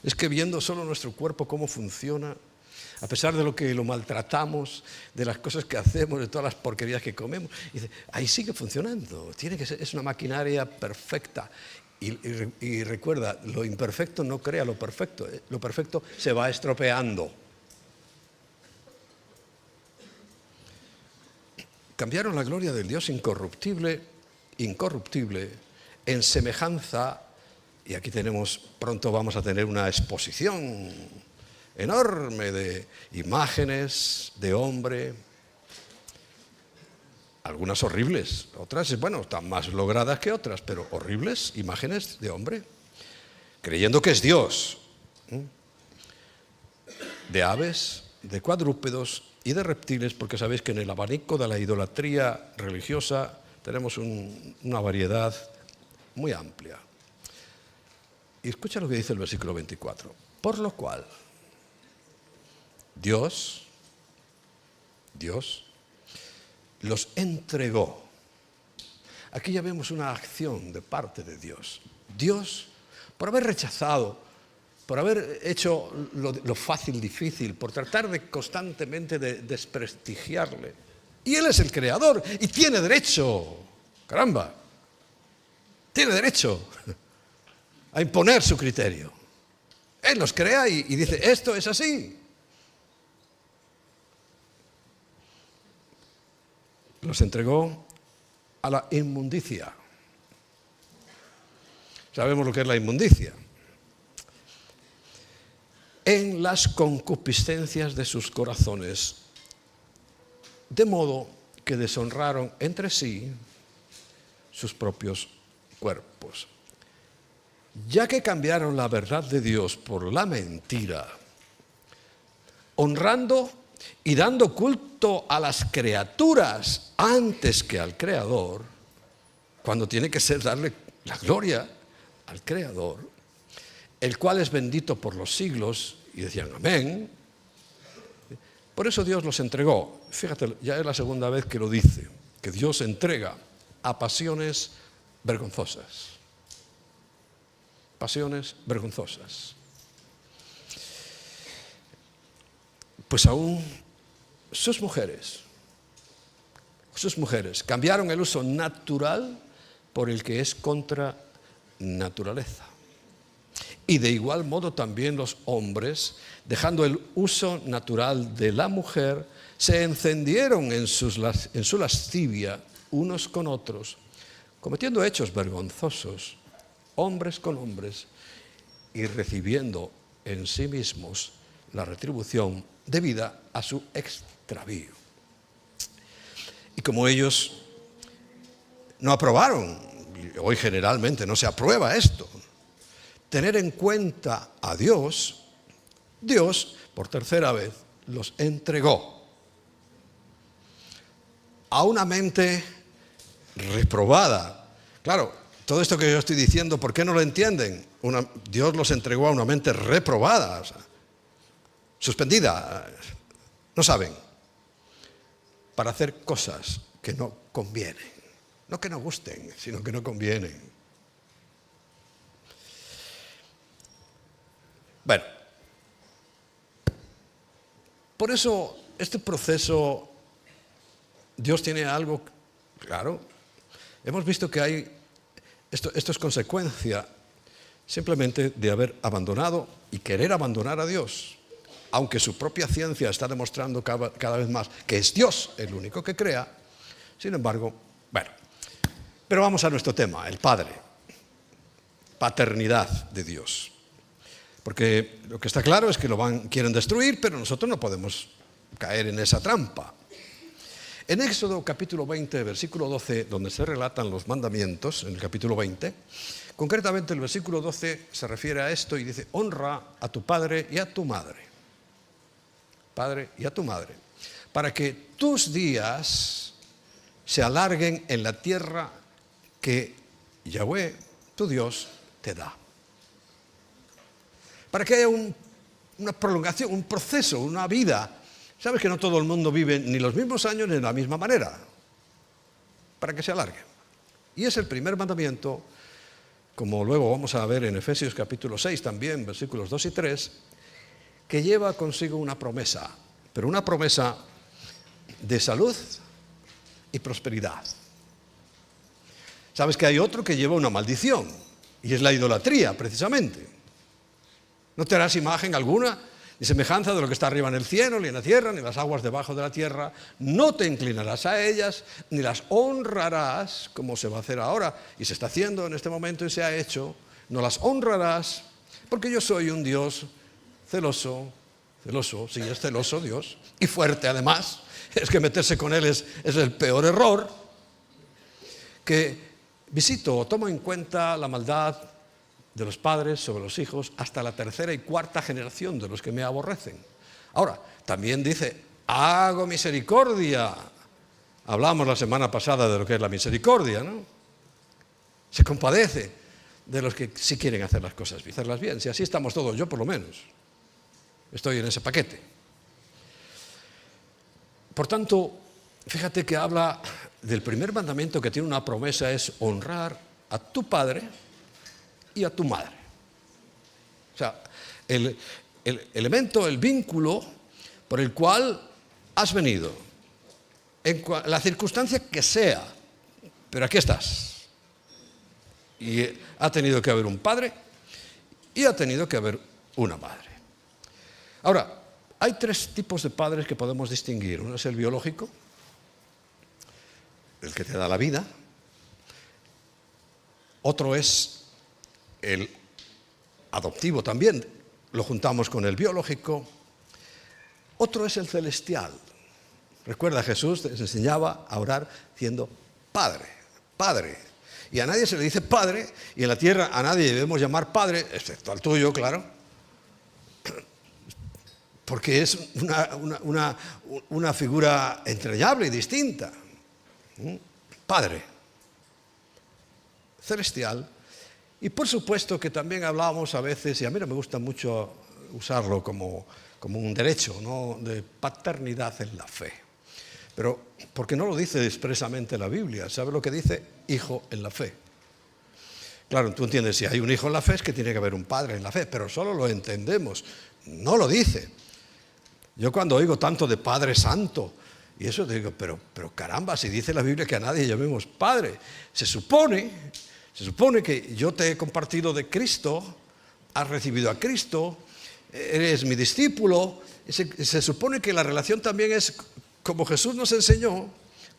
Es que viendo solo nuestro cuerpo cómo funciona, a pesar de lo que lo maltratamos, de las cosas que hacemos, de todas las porquerías que comemos, dice, ahí sigue funcionando, tiene que ser, es una maquinaria perfecta. Y recuerda, lo imperfecto no crea lo perfecto se va estropeando. Cambiaron la gloria del Dios incorruptible en semejanza, y aquí pronto vamos a tener una exposición enorme de imágenes de hombre, algunas horribles, otras, bueno, están más logradas que otras, pero horribles imágenes de hombre, creyendo que es Dios, de aves, de cuadrúpedos y de reptiles, porque sabéis que en el abanico de la idolatría religiosa tenemos una variedad muy amplia. Y escucha lo que dice el versículo 24. Por lo cual, Dios los entregó. Aquí ya vemos una acción de parte de Dios. Dios, por haber rechazado, por haber hecho lo fácil difícil, por tratar de constantemente de desprestigiarle. Y Él es el creador y tiene derecho, caramba, tiene derecho a imponer su criterio. Él los crea y dice, esto es así. Los entregó a la inmundicia. Sabemos lo que es la inmundicia. En las concupiscencias de sus corazones, de modo que deshonraron entre sí sus propios cuerpos. Ya que cambiaron la verdad de Dios por la mentira, honrando y dando culto a las criaturas antes que al Creador, cuando tiene que ser darle la gloria al Creador, el cual es bendito por los siglos, y decían amén, Por eso Dios los entregó. Fíjate, ya es la segunda vez que lo dice, que Dios entrega a pasiones vergonzosas. Pasiones vergonzosas. Pues aún sus mujeres cambiaron el uso natural por el que es contra naturaleza. Y de igual modo también los hombres, dejando el uso natural de la mujer, se encendieron en su lascivia unos con otros, cometiendo hechos vergonzosos, hombres con hombres, y recibiendo en sí mismos la retribución debida a su extravío. Y como ellos no aprobaron, y hoy generalmente no se aprueba esto, tener en cuenta a Dios, Dios, por tercera vez, los entregó a una mente reprobada. Claro, todo esto que yo estoy diciendo, ¿por qué no lo entienden? Dios los entregó a una mente reprobada, o sea, suspendida, no saben, para hacer cosas que no convienen. No que no gusten, sino que no convienen. Bueno, por eso este proceso, Dios tiene algo claro. Hemos visto que esto es consecuencia simplemente de haber abandonado y querer abandonar a Dios. Aunque su propia ciencia está demostrando cada vez más que es Dios el único que crea, sin embargo, bueno. Pero vamos a nuestro tema, el Padre, paternidad de Dios. Porque lo que está claro es que quieren destruir, pero nosotros no podemos caer en esa trampa. En Éxodo capítulo 20, versículo 12, donde se relatan los mandamientos, en el capítulo 20, concretamente el versículo 12 se refiere a esto y dice: honra a tu padre y a tu madre. Padre y a tu madre, para que tus días se alarguen en la tierra que Yahweh, tu Dios, te da. Para que haya una prolongación, un proceso, una vida. Sabes que no todo el mundo vive ni los mismos años ni de la misma manera. Para que se alargue. Y es el primer mandamiento, como luego vamos a ver en Efesios capítulo 6 también, versículos 2 y 3, que lleva consigo una promesa, pero una promesa de salud y prosperidad. Sabes que hay otro que lleva una maldición, y es la idolatría, precisamente. No te harás imagen alguna, ni semejanza de lo que está arriba en el cielo, ni en la tierra, ni en las aguas debajo de la tierra. No te inclinarás a ellas, ni las honrarás, como se va a hacer ahora, y se está haciendo en este momento y se ha hecho. No las honrarás, porque yo soy un Dios celoso, sí, es celoso Dios, y fuerte además. Es que meterse con Él es el peor error. Que visito o tomo en cuenta la maldad de los padres sobre los hijos hasta la tercera y cuarta generación de los que me aborrecen. Ahora, también dice, hago misericordia. Hablamos la semana pasada de lo que es la misericordia, ¿no? Se compadece de los que sí quieren hacer las cosas bien, hacerlas bien. Si así estamos todos, yo por lo menos estoy en ese paquete. Por tanto, fíjate que habla del primer mandamiento que tiene una promesa, es honrar a tu padre y a tu madre. O sea, el elemento, el vínculo por el cual has venido, en la circunstancia que sea, pero aquí estás. Y ha tenido que haber un padre y ha tenido que haber una madre. Ahora, hay tres tipos de padres que podemos distinguir. Uno es el biológico, el que te da la vida. Otro es el adoptivo también, lo juntamos con el biológico. Otro es el celestial. Recuerda, Jesús les enseñaba a orar diciendo Padre, Padre. Y a nadie se le dice Padre, y en la tierra a nadie debemos llamar Padre, excepto al tuyo, claro, porque es una figura entrañable y distinta. Padre, celestial. Y por supuesto que también hablábamos a veces, y a mí no me gusta mucho usarlo como como un derecho, ¿no?, de paternidad en la fe. Pero, porque no lo dice expresamente la Biblia, ¿sabe lo que dice? Hijo en la fe. Claro, tú entiendes, si hay un hijo en la fe es que tiene que haber un padre en la fe, pero solo lo entendemos, no lo dice. Yo cuando oigo tanto de Padre Santo, y eso digo, pero caramba, si dice la Biblia que a nadie llamemos Padre, se supone que yo te he compartido de Cristo, has recibido a Cristo, eres mi discípulo, se supone que la relación también es como Jesús nos enseñó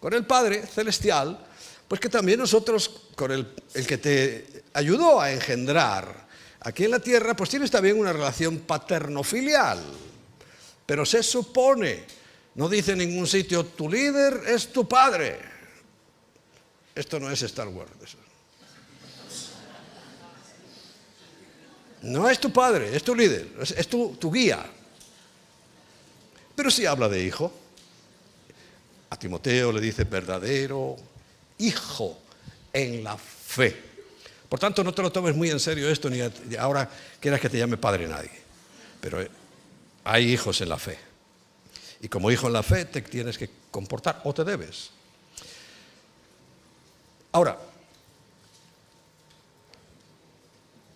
con el Padre Celestial, pues que también nosotros con el que te ayudó a engendrar aquí en la tierra, pues tienes también una relación paterno-filial. Pero se supone, no dice en ningún sitio, tu líder es tu padre. Esto no es Star Wars. No es tu padre, es tu líder, es tu guía. Pero sí habla de hijo. A Timoteo le dice verdadero hijo en la fe. Por tanto, no te lo tomes muy en serio esto, ni ahora quieras que te llame padre nadie. Pero hay hijos en la fe. Y como hijo en la fe te tienes que comportar, o te debes. Ahora,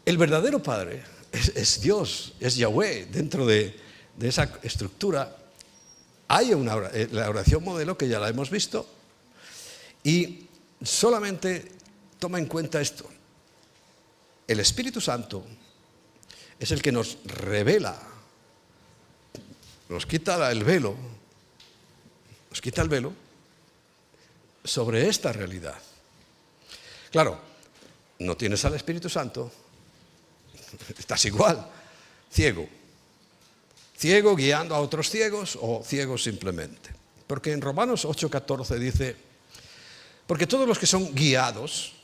el verdadero padre es Dios, es Yahweh. Dentro de esa estructura hay la oración modelo que ya la hemos visto, y solamente toma en cuenta esto. El Espíritu Santo es el que nos revela, nos quita el velo sobre esta realidad. Claro, no tienes al Espíritu Santo, estás igual, ciego guiando a otros ciegos o ciegos simplemente. Porque en Romanos 8:14 dice, porque todos los que son guiados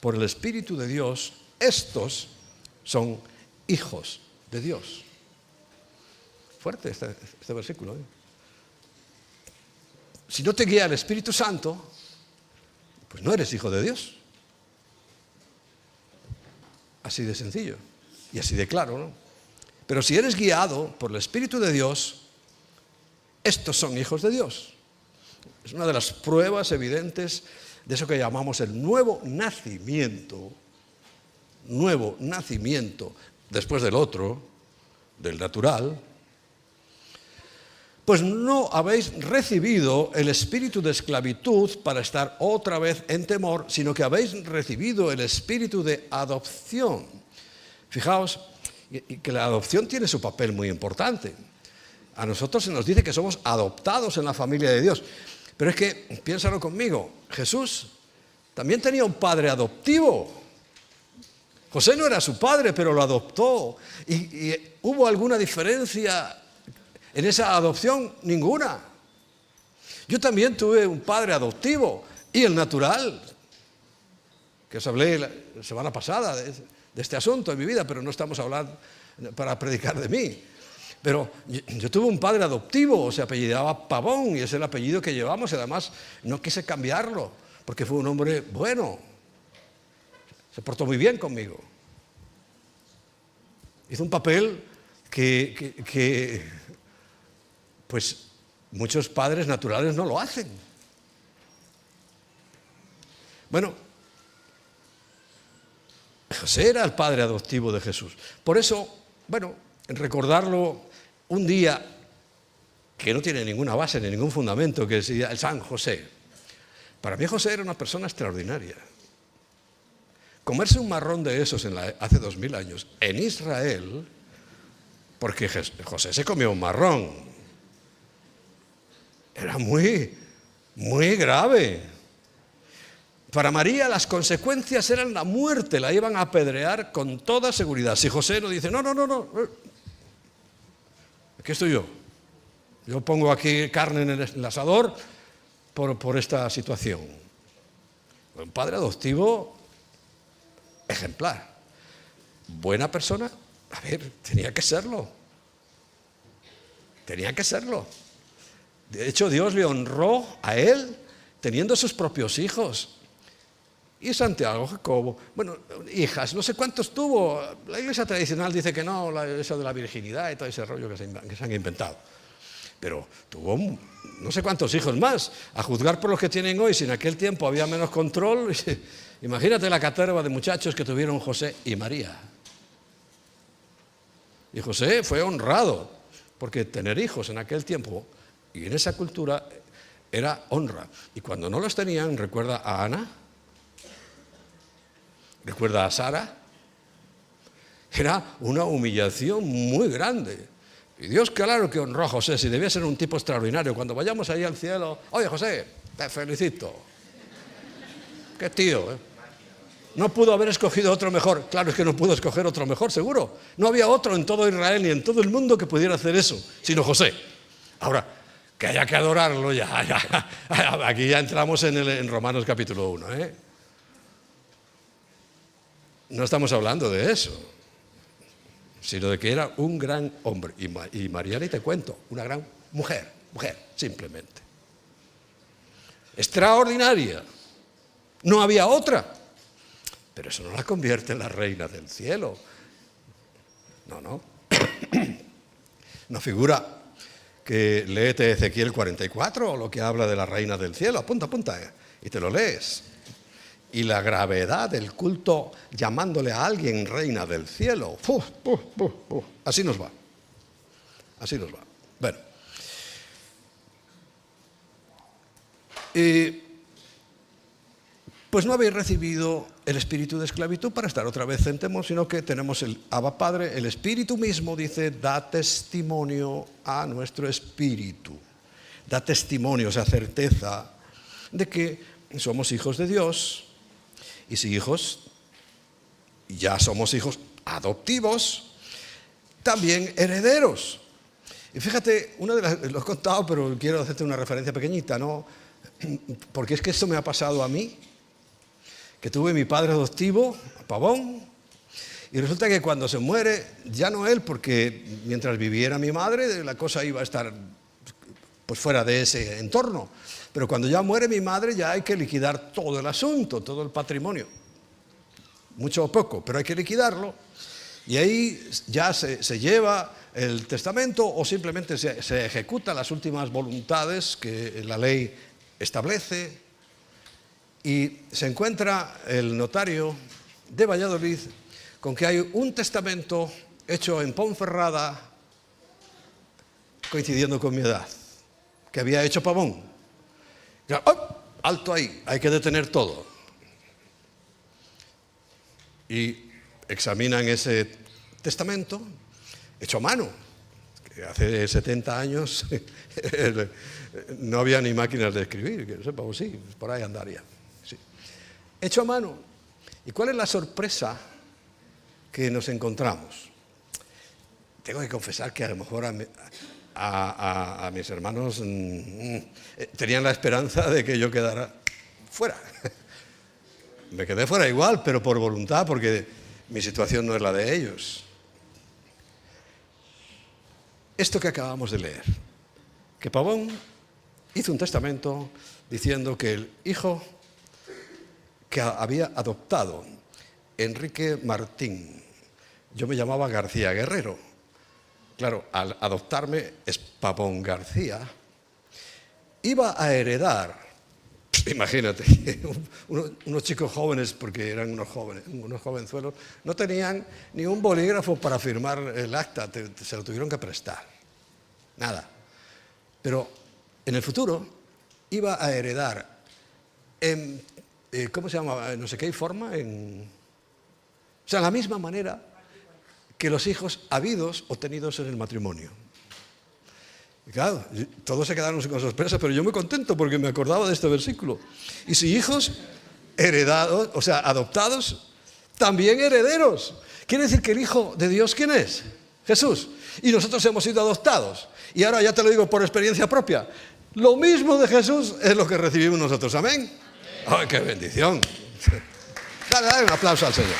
por el Espíritu de Dios, estos son hijos de Dios. Fuerte este versículo, ¿eh? Si no te guía el Espíritu Santo, pues no eres hijo de Dios. Así de sencillo y así de claro, ¿no? Pero si eres guiado por el Espíritu de Dios, estos son hijos de Dios. Es una de las pruebas evidentes de eso que llamamos el nuevo nacimiento después del otro, del natural. Pues no habéis recibido el espíritu de esclavitud para estar otra vez en temor, sino que habéis recibido el espíritu de adopción. Fijaos que la adopción tiene su papel muy importante. A nosotros se nos dice que somos adoptados en la familia de Dios. Pero es que, piénsalo conmigo, Jesús también tenía un padre adoptivo. José no era su padre, pero lo adoptó. ¿Y hubo alguna diferencia en esa adopción? Ninguna. Yo también tuve un padre adoptivo, y el natural, que os hablé la semana pasada de este asunto en mi vida, pero no estamos hablando para predicar de mí. Pero yo tuve un padre adoptivo, se apellidaba Pavón, y es el apellido que llevamos, y además no quise cambiarlo, porque fue un hombre bueno, se portó muy bien conmigo. Hizo un papel que pues muchos padres naturales no lo hacen. Bueno, José era el padre adoptivo de Jesús. Por eso, bueno, recordarlo un día que no tiene ninguna base ni ningún fundamento, que es el San José. Para mí José era una persona extraordinaria. Comerse un marrón de esos hace 2000 años en Israel, porque José se comió un marrón, era muy, muy grave. Para María las consecuencias eran la muerte, la iban a apedrear con toda seguridad. Si José no dice, no, aquí estoy yo pongo aquí carne en el asador por esta situación. Un padre adoptivo ejemplar, buena persona, a ver, tenía que serlo. De hecho, Dios le honró a él teniendo sus propios hijos. Y Santiago, Jacobo, bueno, hijas, no sé cuántos tuvo. La iglesia tradicional dice que no, eso de la virginidad y todo ese rollo que se han inventado. Pero tuvo no sé cuántos hijos más, a juzgar por los que tienen hoy, si en aquel tiempo había menos control. Imagínate la caterva de muchachos que tuvieron José y María. Y José fue honrado, porque tener hijos en aquel tiempo y en esa cultura era honra. Y cuando no los tenían, recuerda a Ana, recuerda a Sara, era una humillación muy grande. Y Dios, claro que honró a José, si debía ser un tipo extraordinario. Cuando vayamos ahí al cielo, oye José, te felicito. Qué tío, ¿eh? No pudo haber escogido otro mejor. Claro, es que no pudo escoger otro mejor, seguro. No había otro en todo Israel ni en todo el mundo que pudiera hacer eso, sino José. Ahora, que haya que adorarlo, aquí ya entramos en Romanos capítulo 1, ¿eh? No estamos hablando de eso, sino de que era un gran hombre. Y María, ni te cuento, una gran mujer, simplemente. Extraordinaria. No había otra. Pero eso no la convierte en la reina del cielo. No. No figura que léete Ezequiel 44, o lo que habla de la reina del cielo. Apunta, y te lo lees. Y la gravedad del culto llamándole a alguien reina del cielo. Así nos va. Bueno. Pues no habéis recibido el espíritu de esclavitud para estar otra vez en temor, sino que tenemos el Abba Padre, el Espíritu mismo, dice, da testimonio a nuestro espíritu. Da testimonio, o sea, certeza de que somos hijos de Dios. Y si hijos, ya somos hijos adoptivos, también herederos. Y fíjate, lo he contado, pero quiero hacerte una referencia pequeñita, ¿no? Porque es que esto me ha pasado a mí, que tuve mi padre adoptivo, Pavón, y resulta que cuando se muere, ya no él, porque mientras viviera mi madre, la cosa iba a estar pues fuera de ese entorno. Pero cuando ya muere mi madre, ya hay que liquidar todo el asunto, todo el patrimonio. Mucho o poco, pero hay que liquidarlo. Y ahí ya se lleva el testamento o simplemente se ejecutan las últimas voluntades que la ley establece. Y se encuentra el notario de Valladolid con que hay un testamento hecho en Ponferrada, coincidiendo con mi edad, que había hecho Pavón. ¡Oh! Alto ahí, hay que detener todo. Y examinan ese testamento hecho a mano, que hace 70 años no había ni máquinas de escribir, que no sepa, o sí, por ahí andaría. Sí. Hecho a mano. ¿Y cuál es la sorpresa que nos encontramos? Tengo que confesar que a lo mejor a mis hermanos tenían la esperanza de que yo quedara fuera. Me quedé fuera igual, pero por voluntad, porque mi situación no es la de ellos. Esto que acabamos de leer, que Pavón hizo un testamento diciendo que el hijo que había adoptado, Enrique Martín, yo me llamaba García Guerrero. Claro, al adoptarme es Pavón García, iba a heredar, imagínate, unos chicos jóvenes, porque eran unos jovenzuelos, no tenían ni un bolígrafo para firmar el acta, se lo tuvieron que prestar, nada. Pero en el futuro iba a heredar en, ¿cómo se llama? No sé qué forma, o sea, la misma manera que los hijos habidos o tenidos en el matrimonio. Y claro, todos se quedaron con sorpresa, pero yo me contento porque me acordaba de este versículo. Y si hijos heredados, o sea, adoptados, también herederos. Quiere decir que el Hijo de Dios, ¿quién es? Jesús. Y nosotros hemos sido adoptados. Y ahora ya te lo digo por experiencia propia. Lo mismo de Jesús es lo que recibimos nosotros. ¿Amén? ¡Ay, qué bendición! Dale un aplauso al Señor.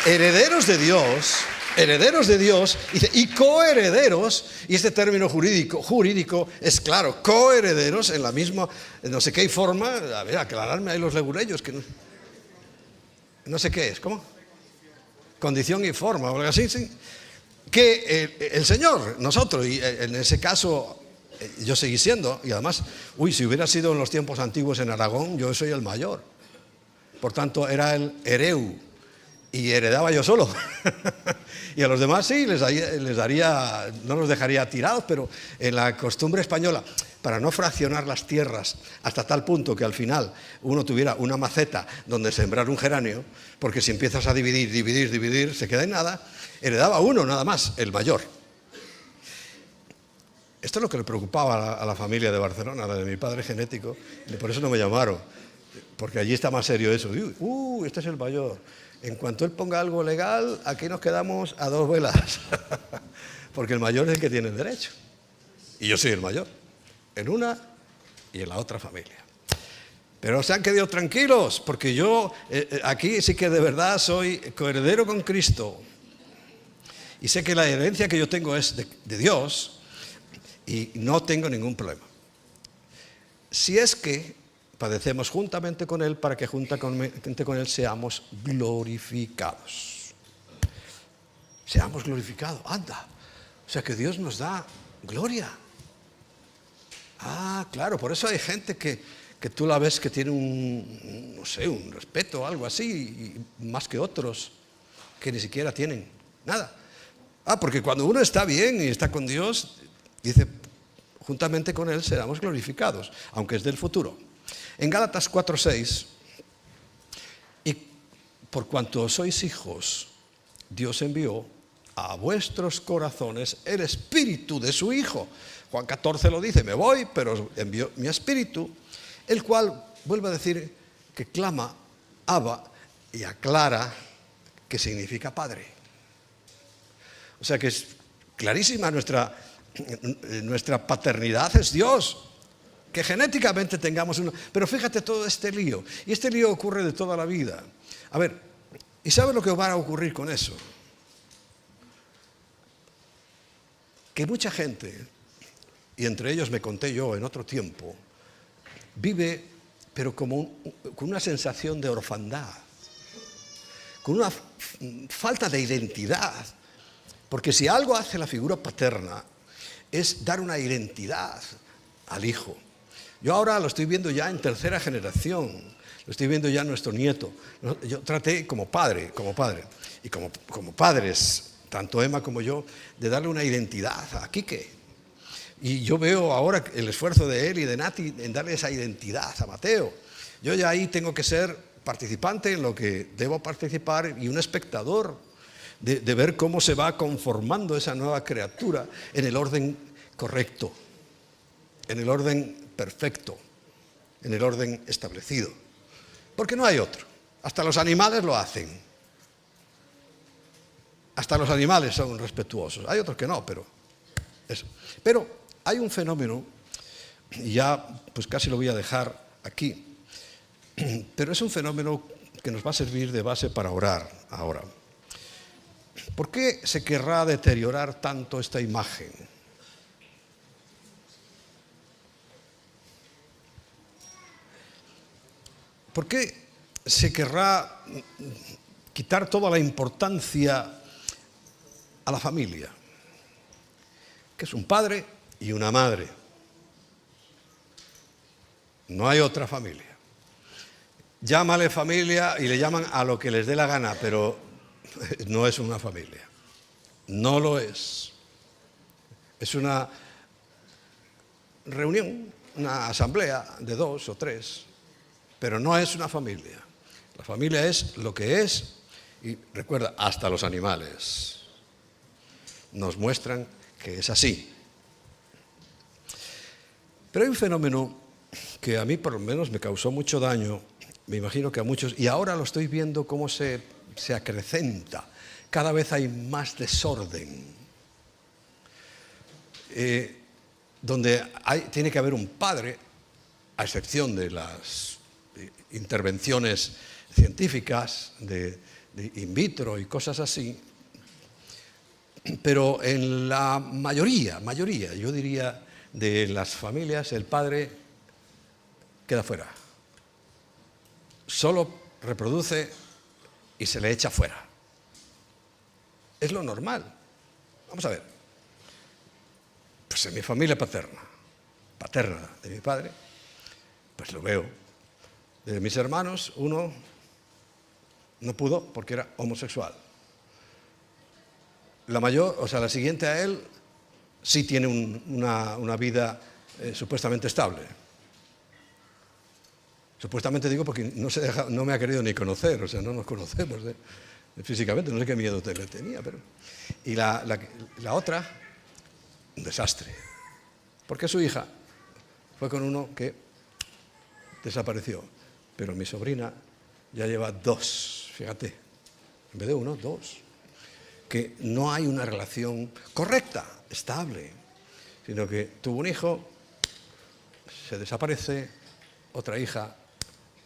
Herederos de Dios herederos de Dios, y coherederos, y este término jurídico es claro, coherederos en la misma, no sé qué forma, a ver, aclararme ahí los leguleyos, que no sé qué es, ¿cómo? Condición y forma, o algo así, sí. Que el Señor, nosotros, y en ese caso yo seguí siendo, y además, si hubiera sido en los tiempos antiguos en Aragón, yo soy el mayor. Por tanto, era el hereu, y heredaba yo solo. Y a los demás sí, les daría, no los dejaría tirados, pero en la costumbre española, para no fraccionar las tierras hasta tal punto que al final uno tuviera una maceta donde sembrar un geranio, porque si empiezas a dividir, se queda en nada, heredaba uno nada más, el mayor. Esto es lo que le preocupaba a la familia de Barcelona, la de mi padre genético, y por eso no me llamaron, porque allí está más serio eso. Este es el mayor. En cuanto él ponga algo legal, aquí nos quedamos a dos velas, porque el mayor es el que tiene el derecho. Y yo soy el mayor, en una y en la otra familia. Pero se han quedado tranquilos, porque yo aquí sí que de verdad soy coheredero con Cristo. Y sé que la herencia que yo tengo es de Dios y no tengo ningún problema. Si es que padecemos juntamente con Él para que juntamente con Él seamos glorificados. Seamos glorificados, anda. O sea que Dios nos da gloria. Claro, por eso hay gente que tú la ves que tiene un respeto o algo así, y más que otros que ni siquiera tienen nada. Porque cuando uno está bien y está con Dios, dice, juntamente con Él seremos glorificados, aunque es del futuro. En Gálatas 4:6, y por cuanto sois hijos, Dios envió a vuestros corazones el espíritu de su Hijo. Juan 14 lo dice, me voy, pero envió mi espíritu, el cual, vuelve a decir, que clama, Abba, y aclara que significa Padre. O sea que es clarísima nuestra paternidad, es Dios. Que genéticamente tengamos uno. Pero fíjate todo este lío. Y este lío ocurre de toda la vida. A ver, ¿y sabes lo que va a ocurrir con eso? Que mucha gente, y entre ellos me conté yo en otro tiempo, vive, pero como con una sensación de orfandad, con una falta de identidad. Porque si algo hace la figura paterna, es dar una identidad al hijo. Yo ahora lo estoy viendo ya en tercera generación, lo estoy viendo ya en nuestro nieto. Yo traté como padre, y como padres, tanto Emma como yo, de darle una identidad a Quique. Y yo veo ahora el esfuerzo de él y de Nati en darle esa identidad a Mateo. Yo ya ahí tengo que ser participante en lo que debo participar y un espectador de ver cómo se va conformando esa nueva criatura en el orden correcto, en el orden perfecto, en el orden establecido. Porque no hay otro. Hasta los animales lo hacen. Hasta los animales son respetuosos. Hay otros que no, pero eso. Pero hay un fenómeno, y ya pues casi lo voy a dejar aquí, pero es un fenómeno que nos va a servir de base para orar ahora. ¿Por qué se querrá deteriorar tanto esta imagen? ¿Por qué se querrá quitar toda la importancia a la familia? Que es un padre y una madre. No hay otra familia. Llámale familia y le llaman a lo que les dé la gana, pero no es una familia. No lo es. Es una reunión, una asamblea de 2 o 3. Pero no es una familia. La familia es lo que es, y recuerda, hasta los animales nos muestran que es así. Pero hay un fenómeno que a mí por lo menos me causó mucho daño, me imagino que a muchos, y ahora lo estoy viendo cómo se acrecenta. Cada vez hay más desorden. Donde tiene que haber un padre, a excepción de las intervenciones científicas de in vitro y cosas así, Pero en la mayoría, yo diría, de las familias, el padre queda fuera. Solo reproduce y se le echa fuera. Es lo normal. Vamos a ver. Pues en mi familia paterna de mi padre, pues lo veo. De mis hermanos, uno no pudo porque era homosexual. La mayor, o sea, la siguiente a él, sí tiene una vida supuestamente estable. Supuestamente digo porque no me ha querido ni conocer, o sea, no nos conocemos físicamente, no sé qué miedo le tenía, pero... Y la otra, un desastre, porque su hija fue con uno que desapareció, pero mi sobrina ya lleva 2, fíjate, en vez de 1, 2, que no hay una relación correcta, estable, sino que tuvo un hijo, se desaparece, otra hija,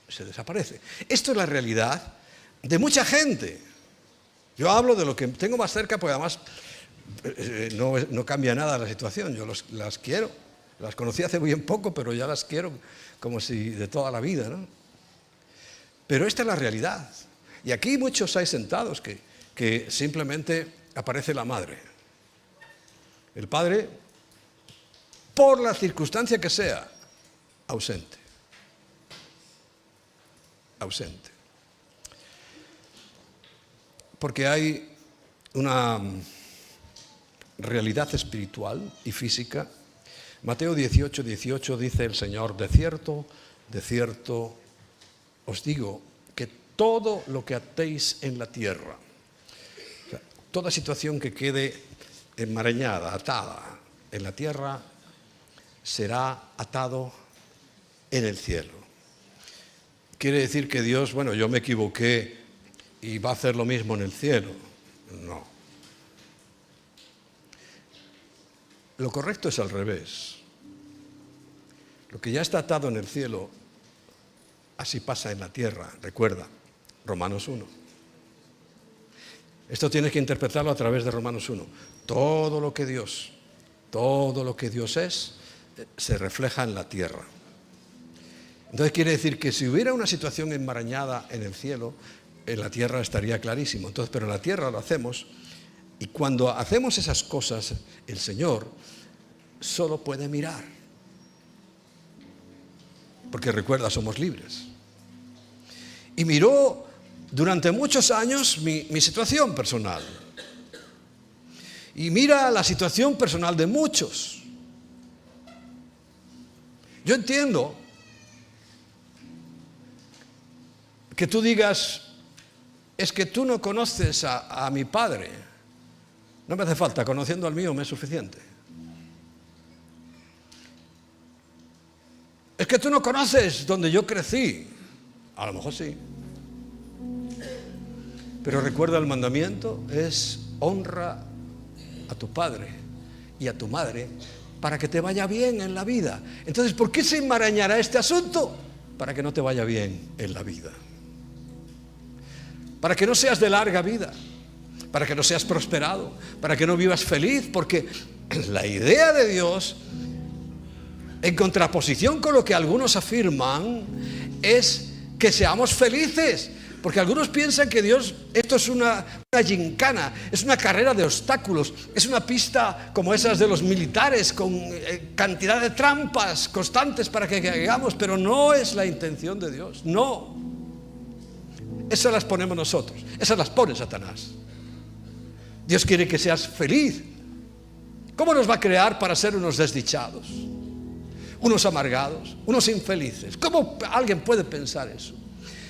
se desaparece. Esto es la realidad de mucha gente. Yo hablo de lo que tengo más cerca, porque además no cambia nada la situación. Yo las quiero, las conocí hace bien poco, pero ya las quiero como si de toda la vida, ¿no? Pero esta es la realidad. Y aquí muchos hay sentados que simplemente aparece la madre. El padre, por la circunstancia que sea, ausente. Ausente. Porque hay una realidad espiritual y física. Mateo 18, 18 dice el Señor: de cierto os digo que todo lo que atéis en la tierra, o sea, toda situación que quede enmarañada, atada en la tierra, será atado en el cielo. ¿Quiere decir que Dios, bueno, yo me equivoqué y va a hacer lo mismo en el cielo? No. Lo correcto es al revés. Lo que ya está atado en el cielo, así pasa en la tierra. Recuerda, Romanos 1. Esto tienes que interpretarlo a través de Romanos 1. Todo lo que Dios es, se refleja en la tierra. Entonces quiere decir que si hubiera una situación enmarañada en el cielo, en la tierra estaría clarísimo. Entonces, pero en la tierra lo hacemos, y cuando hacemos esas cosas, el Señor solo puede mirar. Porque recuerda, somos libres. Y miró durante muchos años mi situación personal. Y mira la situación personal de muchos. Yo entiendo que tú digas: es que tú no conoces a mi padre. No me hace falta, conociendo al mío me es suficiente. Es que tú no conoces donde yo crecí. A lo mejor sí. Pero recuerda, el mandamiento es: honra a tu padre y a tu madre para que te vaya bien en la vida. Entonces, ¿por qué se enmarañará este asunto? Para que no te vaya bien en la vida. Para que no seas de larga vida, para que no seas prosperado, para que no vivas feliz, porque la idea de Dios, en contraposición con lo que algunos afirman, es que seamos felices. Porque algunos piensan que Dios, esto es una gincana, es una carrera de obstáculos, es una pista como esas de los militares, con cantidad de trampas constantes para que caigamos, pero no es la intención de Dios, no. Esas las ponemos nosotros, esas las pone Satanás. Dios quiere que seas feliz. ¿Cómo nos va a crear para ser unos desdichados, unos amargados, unos infelices? ¿Cómo alguien puede pensar eso?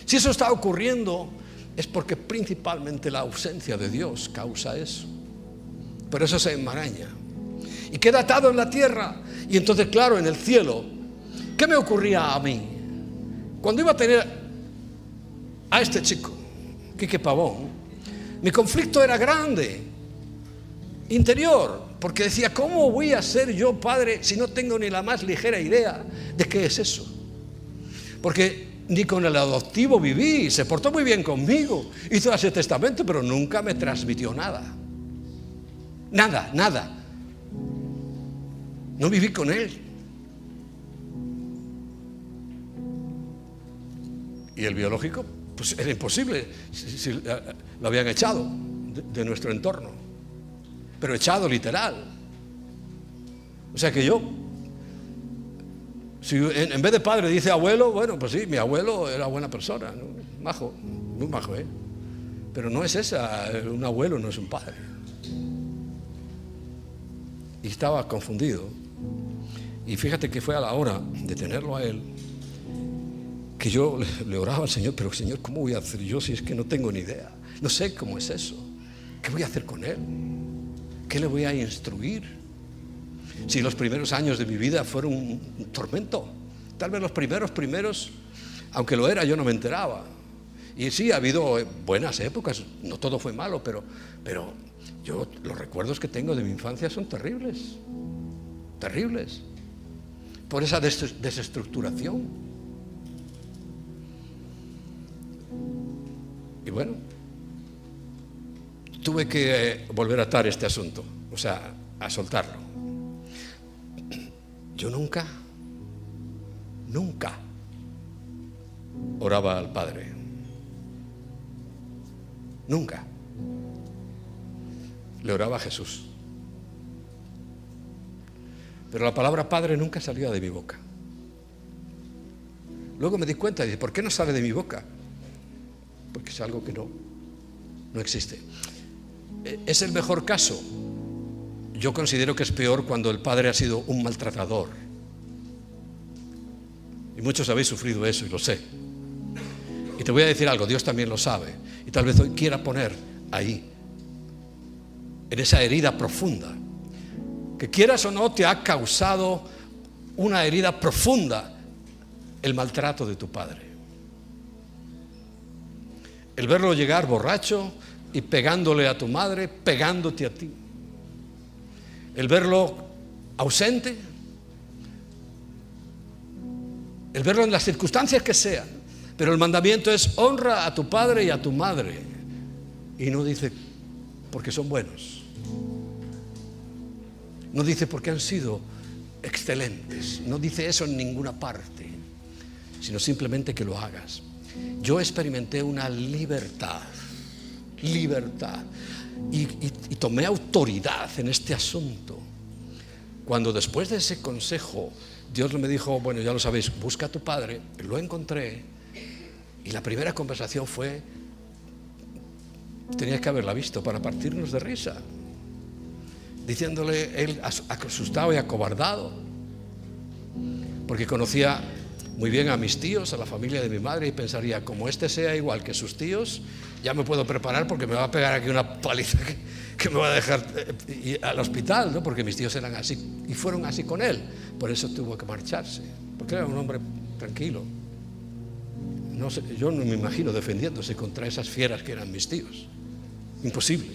Si eso está ocurriendo, es porque principalmente la ausencia de Dios causa eso. Por eso se enmaraña y queda atado en la tierra. Y entonces, claro, en el cielo, ¿qué me ocurría a mí? Cuando iba a tener a este chico, Quique Pavón, mi conflicto era grande, interior, porque decía: ¿cómo voy a ser yo padre si no tengo ni la más ligera idea de qué es eso? Porque ni con el adoptivo viví, se portó muy bien conmigo, hizo ese testamento, pero nunca me transmitió nada. Nada, nada. No viví con él. Y el biológico, pues era imposible, si lo habían echado de nuestro entorno, pero echado literal. O sea que yo, si en vez de padre dice abuelo, bueno, pues sí, mi abuelo era buena persona, ¿no? Majo, muy majo, pero no es esa, un abuelo no es un padre. Y estaba confundido. Y fíjate que fue a la hora de tenerlo a él que yo le oraba al Señor, pero Señor, ¿cómo voy a hacer yo si es que no tengo ni idea? No sé cómo es eso. ¿Qué voy a hacer con él? ¿Qué le voy a instruir? Si los primeros años de mi vida fueron un tormento. Tal vez los primeros, aunque lo era, yo no me enteraba. Y sí, ha habido buenas épocas, no todo fue malo, pero yo los recuerdos que tengo de mi infancia son terribles. Terribles. Por esa desestructuración. Y bueno, tuve que volver a atar este asunto, o sea, a soltarlo. Yo nunca oraba al Padre. Nunca. Le oraba a Jesús. Pero la palabra Padre nunca salió de mi boca. Luego me di cuenta y dije, ¿por qué no sale de mi boca? Porque es algo que no existe. ¿Es el mejor caso? Yo considero que es peor cuando el padre ha sido un maltratador. Y muchos habéis sufrido eso y lo sé. Y te voy a decir algo, Dios también lo sabe. Y tal vez hoy quiera poner ahí, en esa herida profunda, que quieras o no te ha causado una herida profunda el maltrato de tu padre. El verlo llegar borracho y pegándole a tu madre, pegándote a ti. El verlo ausente. El verlo en las circunstancias que sean. Pero el mandamiento es honra a tu padre y a tu madre. Y no dice porque son buenos. No dice porque han sido excelentes. No dice eso en ninguna parte. Sino simplemente que lo hagas. Yo experimenté una libertad y tomé autoridad en este asunto cuando después de ese consejo Dios me dijo, bueno, ya lo sabéis, busca a tu padre. Lo encontré y la primera conversación fue, tenías que haberla visto para partirnos de risa, diciéndole, él asustado y acobardado porque conocía muy bien a mis tíos, a la familia de mi madre, y pensaría, como este sea igual que sus tíos, ya me puedo preparar porque me va a pegar aquí una paliza que me va a dejar al hospital, ¿no? Porque mis tíos eran así y fueron así con él. Por eso tuvo que marcharse, porque era un hombre tranquilo. No sé, yo no me imagino defendiéndose contra esas fieras que eran mis tíos. Imposible.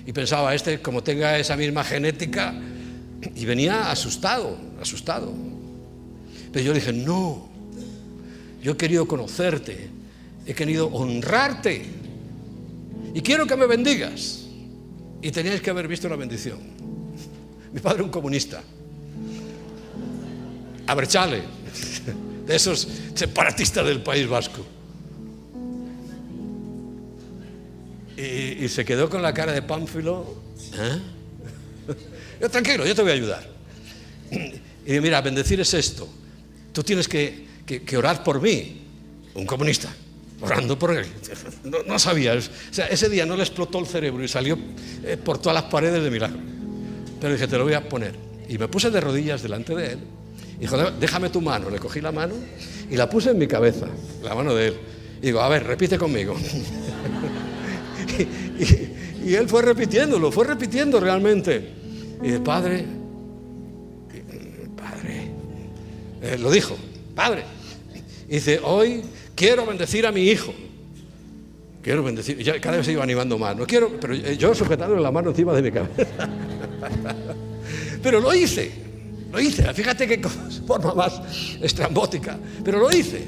Y pensaba, como tenga esa misma genética, y venía asustado. Pero yo dije, no, yo he querido conocerte, he querido honrarte y quiero que me bendigas. Y teníais que haber visto la bendición. Mi padre un comunista, abertzale, de esos separatistas del País Vasco. Y se quedó con la cara de Pánfilo. Yo, tranquilo, yo te voy a ayudar. Y mira, bendecir es esto. Tú tienes que orar por mí, un comunista, orando por él. No sabía, o sea, ese día no le explotó el cerebro y salió por todas las paredes de milagro. Pero dije, te lo voy a poner. Y me puse de rodillas delante de él. Y dijo, déjame tu mano. Le cogí la mano y la puse en mi cabeza, la mano de él. Y digo, a ver, repite conmigo. y él fue repitiendo realmente. Y dije, Padre, lo dijo, Padre. Y dice, hoy quiero bendecir a mi hijo. Quiero bendecir. Ya cada vez se iba animando más. No quiero, pero yo sujetándole la mano encima de mi cabeza. Pero lo hice. Fíjate qué forma más estrambótica. Pero lo hice.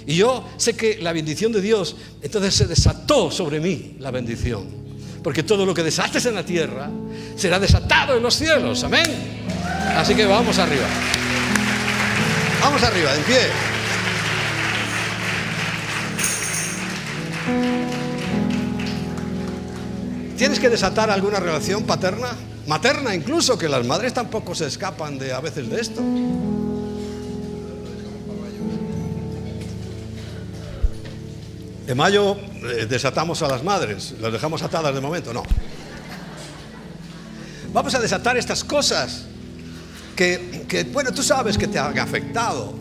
Y yo sé que la bendición de Dios, entonces se desató sobre mí la bendición. porque todo lo que desates en la tierra será desatado en los cielos. Amén. Así que vamos arriba. Vamos arriba, en pie. ¿Tienes que desatar alguna relación paterna? Materna incluso, que las madres tampoco se escapan a veces de esto. De mayo desatamos a las madres, las dejamos atadas de momento, no. Vamos a desatar estas cosas que bueno, tú sabes que te han afectado.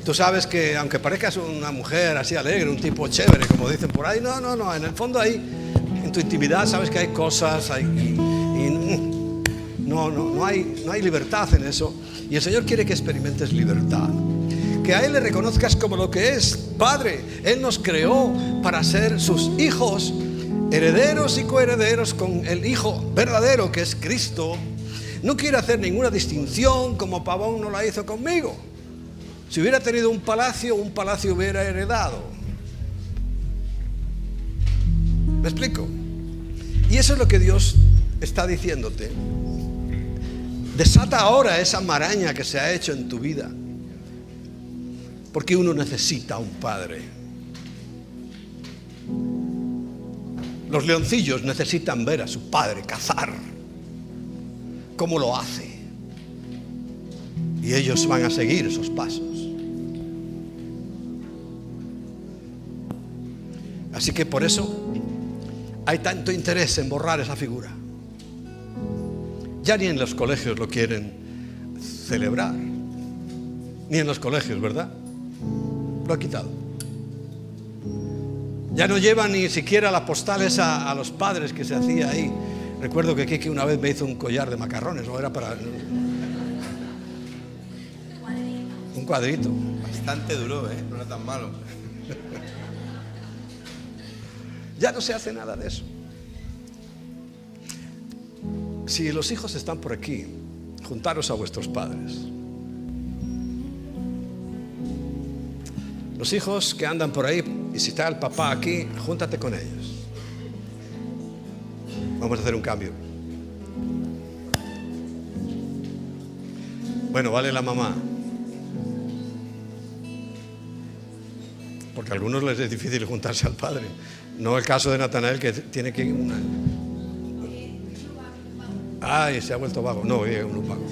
Tú sabes que aunque parezcas una mujer así alegre, un tipo chévere, como dicen por ahí, no, en el fondo ahí, en tu intimidad sabes que hay cosas, no hay libertad en eso. Y el Señor quiere que experimentes libertad. Que a Él le reconozcas como lo que es, Padre. Él nos creó para ser sus hijos, herederos y coherederos con el Hijo verdadero que es Cristo. No quiere hacer ninguna distinción como Pavón no la hizo conmigo. Si hubiera tenido un palacio hubiera heredado. ¿Me explico? Y eso es lo que Dios está diciéndote. Desata ahora esa maraña que se ha hecho en tu vida. Porque uno necesita un padre. Los leoncillos necesitan ver a su padre cazar. ¿Cómo lo hace? Y ellos van a seguir esos pasos. Así que por eso hay tanto interés en borrar esa figura. Ya ni en los colegios lo quieren celebrar. Ni en los colegios, ¿verdad? Lo ha quitado. Ya no llevan ni siquiera las postales a los padres que se hacía ahí. Recuerdo que Kiki una vez me hizo un collar de macarrones, no era para... Un cuadrito. Bastante duro, no era tan malo. Ya no se hace nada de eso. Si los hijos están por aquí, juntaros a vuestros padres. Los hijos que andan por ahí, y si está el papá aquí, júntate con ellos. Vamos a hacer un cambio. Bueno, vale la mamá. Porque a algunos les es difícil juntarse al padre. No el caso de Natanael, que tiene que... Ay, se ha vuelto vago. No, un vago.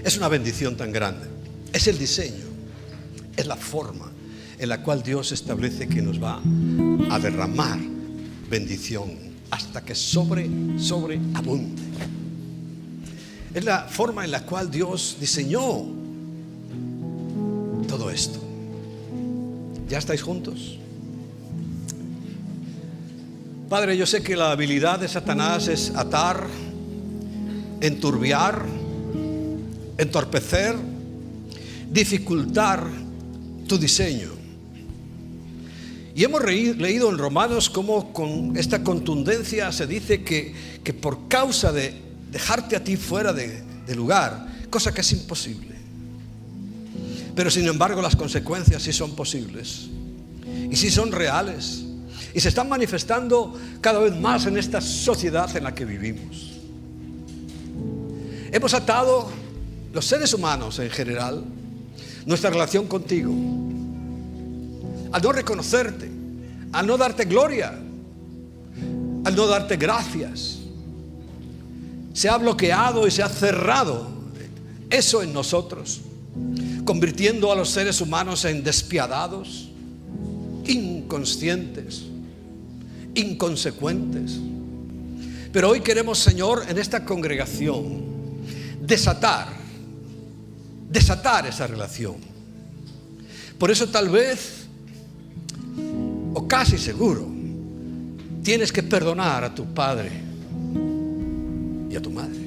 Es una bendición tan grande. Es el diseño, es la forma en la cual Dios establece que nos va a derramar bendición hasta que sobreabunde. Es la forma en la cual Dios diseñó todo esto. ¿Ya estáis juntos? Padre, yo sé que la habilidad de Satanás es atar, enturbiar, entorpecer, dificultar tu diseño. Y hemos leído en Romanos cómo con esta contundencia se dice que por causa de dejarte a ti fuera de lugar, cosa que es imposible. Pero sin embargo las consecuencias sí son posibles y sí son reales y se están manifestando cada vez más en esta sociedad en la que vivimos. Hemos atado, los seres humanos en general, nuestra relación contigo, al no reconocerte, al no darte gloria, al no darte gracias. Se ha bloqueado y se ha cerrado eso en nosotros, convirtiendo a los seres humanos en despiadados, inconscientes, inconsecuentes. Pero hoy queremos, Señor, en esta congregación, desatar esa relación. Por eso tal vez, o casi seguro, tienes que perdonar a tu padre y a tu madre.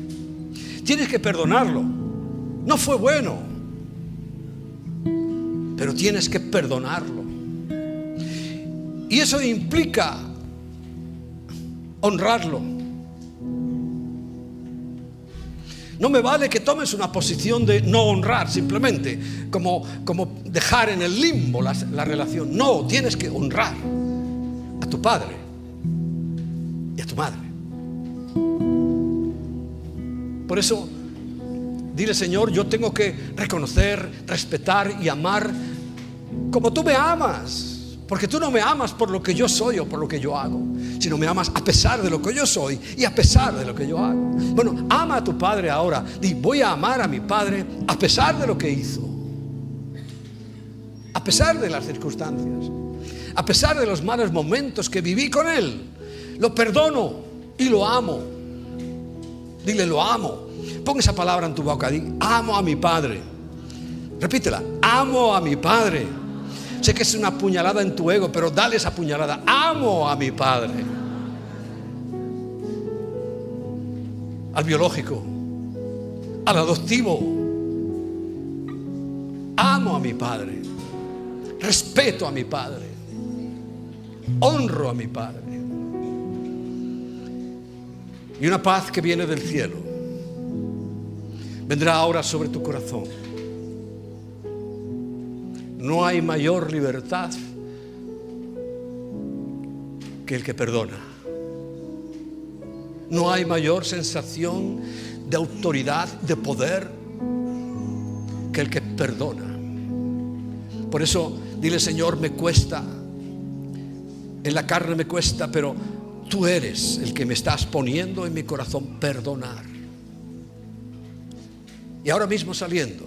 Tienes que perdonarlo. No fue bueno, pero tienes que perdonarlo. Y eso implica honrarlo. No me vale que tomes una posición de no honrar simplemente, como dejar en el limbo la relación. No, tienes que honrar a tu padre y a tu madre. Por eso, dile: Señor, yo tengo que reconocer, respetar y amar como tú me amas. Porque tú no me amas por lo que yo soy o por lo que yo hago, sino me amas a pesar de lo que yo soy y a pesar de lo que yo hago. Bueno, ama a tu padre ahora. Di: voy a amar a mi padre a pesar de lo que hizo, a pesar de las circunstancias, a pesar de los malos momentos que viví con él. Lo perdono y lo amo. Dile: lo amo. Pon esa palabra en tu boca. Di: amo a mi padre. Repítela: amo a mi padre. Sé que es una puñalada en tu ego, pero dale esa puñalada. Amo a mi padre. Al biológico, al adoptivo. Amo a mi padre. Respeto a mi padre. Honro a mi padre. Y una paz que viene del cielo vendrá ahora sobre tu corazón. No hay mayor libertad que el que perdona. No hay mayor sensación de autoridad, de poder, que el que perdona. Por eso dile: Señor, me cuesta, en la carne me cuesta, pero tú eres el que me estás poniendo en mi corazón perdonar. Y ahora mismo, saliendo,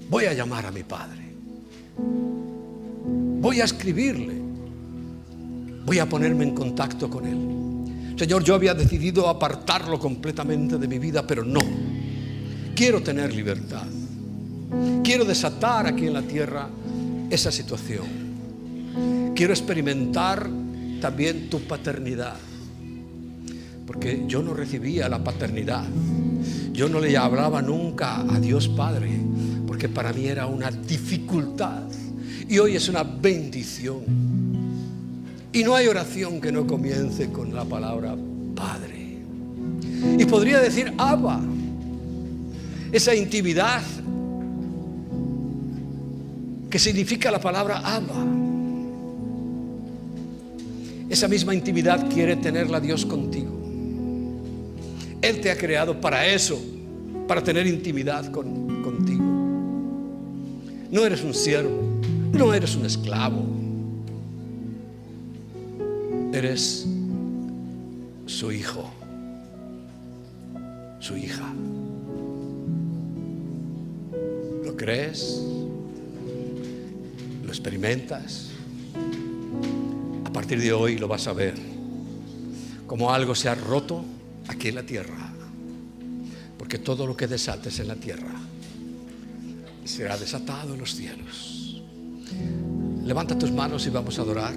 voy a llamar a mi padre. Voy a escribirle. Voy a ponerme en contacto con él. Señor, yo había decidido apartarlo completamente de mi vida, pero no. Quiero tener libertad. Quiero desatar aquí en la tierra esa situación. Quiero experimentar también tu paternidad. Porque yo no recibía la paternidad. Yo no le hablaba nunca a Dios Padre, porque para mí era una dificultad. Y hoy es una bendición. Y no hay oración que no comience con la palabra Padre. Y podría decir Abba. Esa intimidad que significa la palabra Abba. Esa misma intimidad quiere tenerla Dios contigo. Él te ha creado para eso, para tener intimidad contigo. No eres un siervo, no eres un esclavo. Eres su hijo, su hija. ¿Lo crees? ¿Lo experimentas? A partir de hoy lo vas a ver como algo se ha roto aquí en la tierra, porque todo lo que desates en la tierra será desatado en los cielos. Levanta tus manos y vamos a adorar.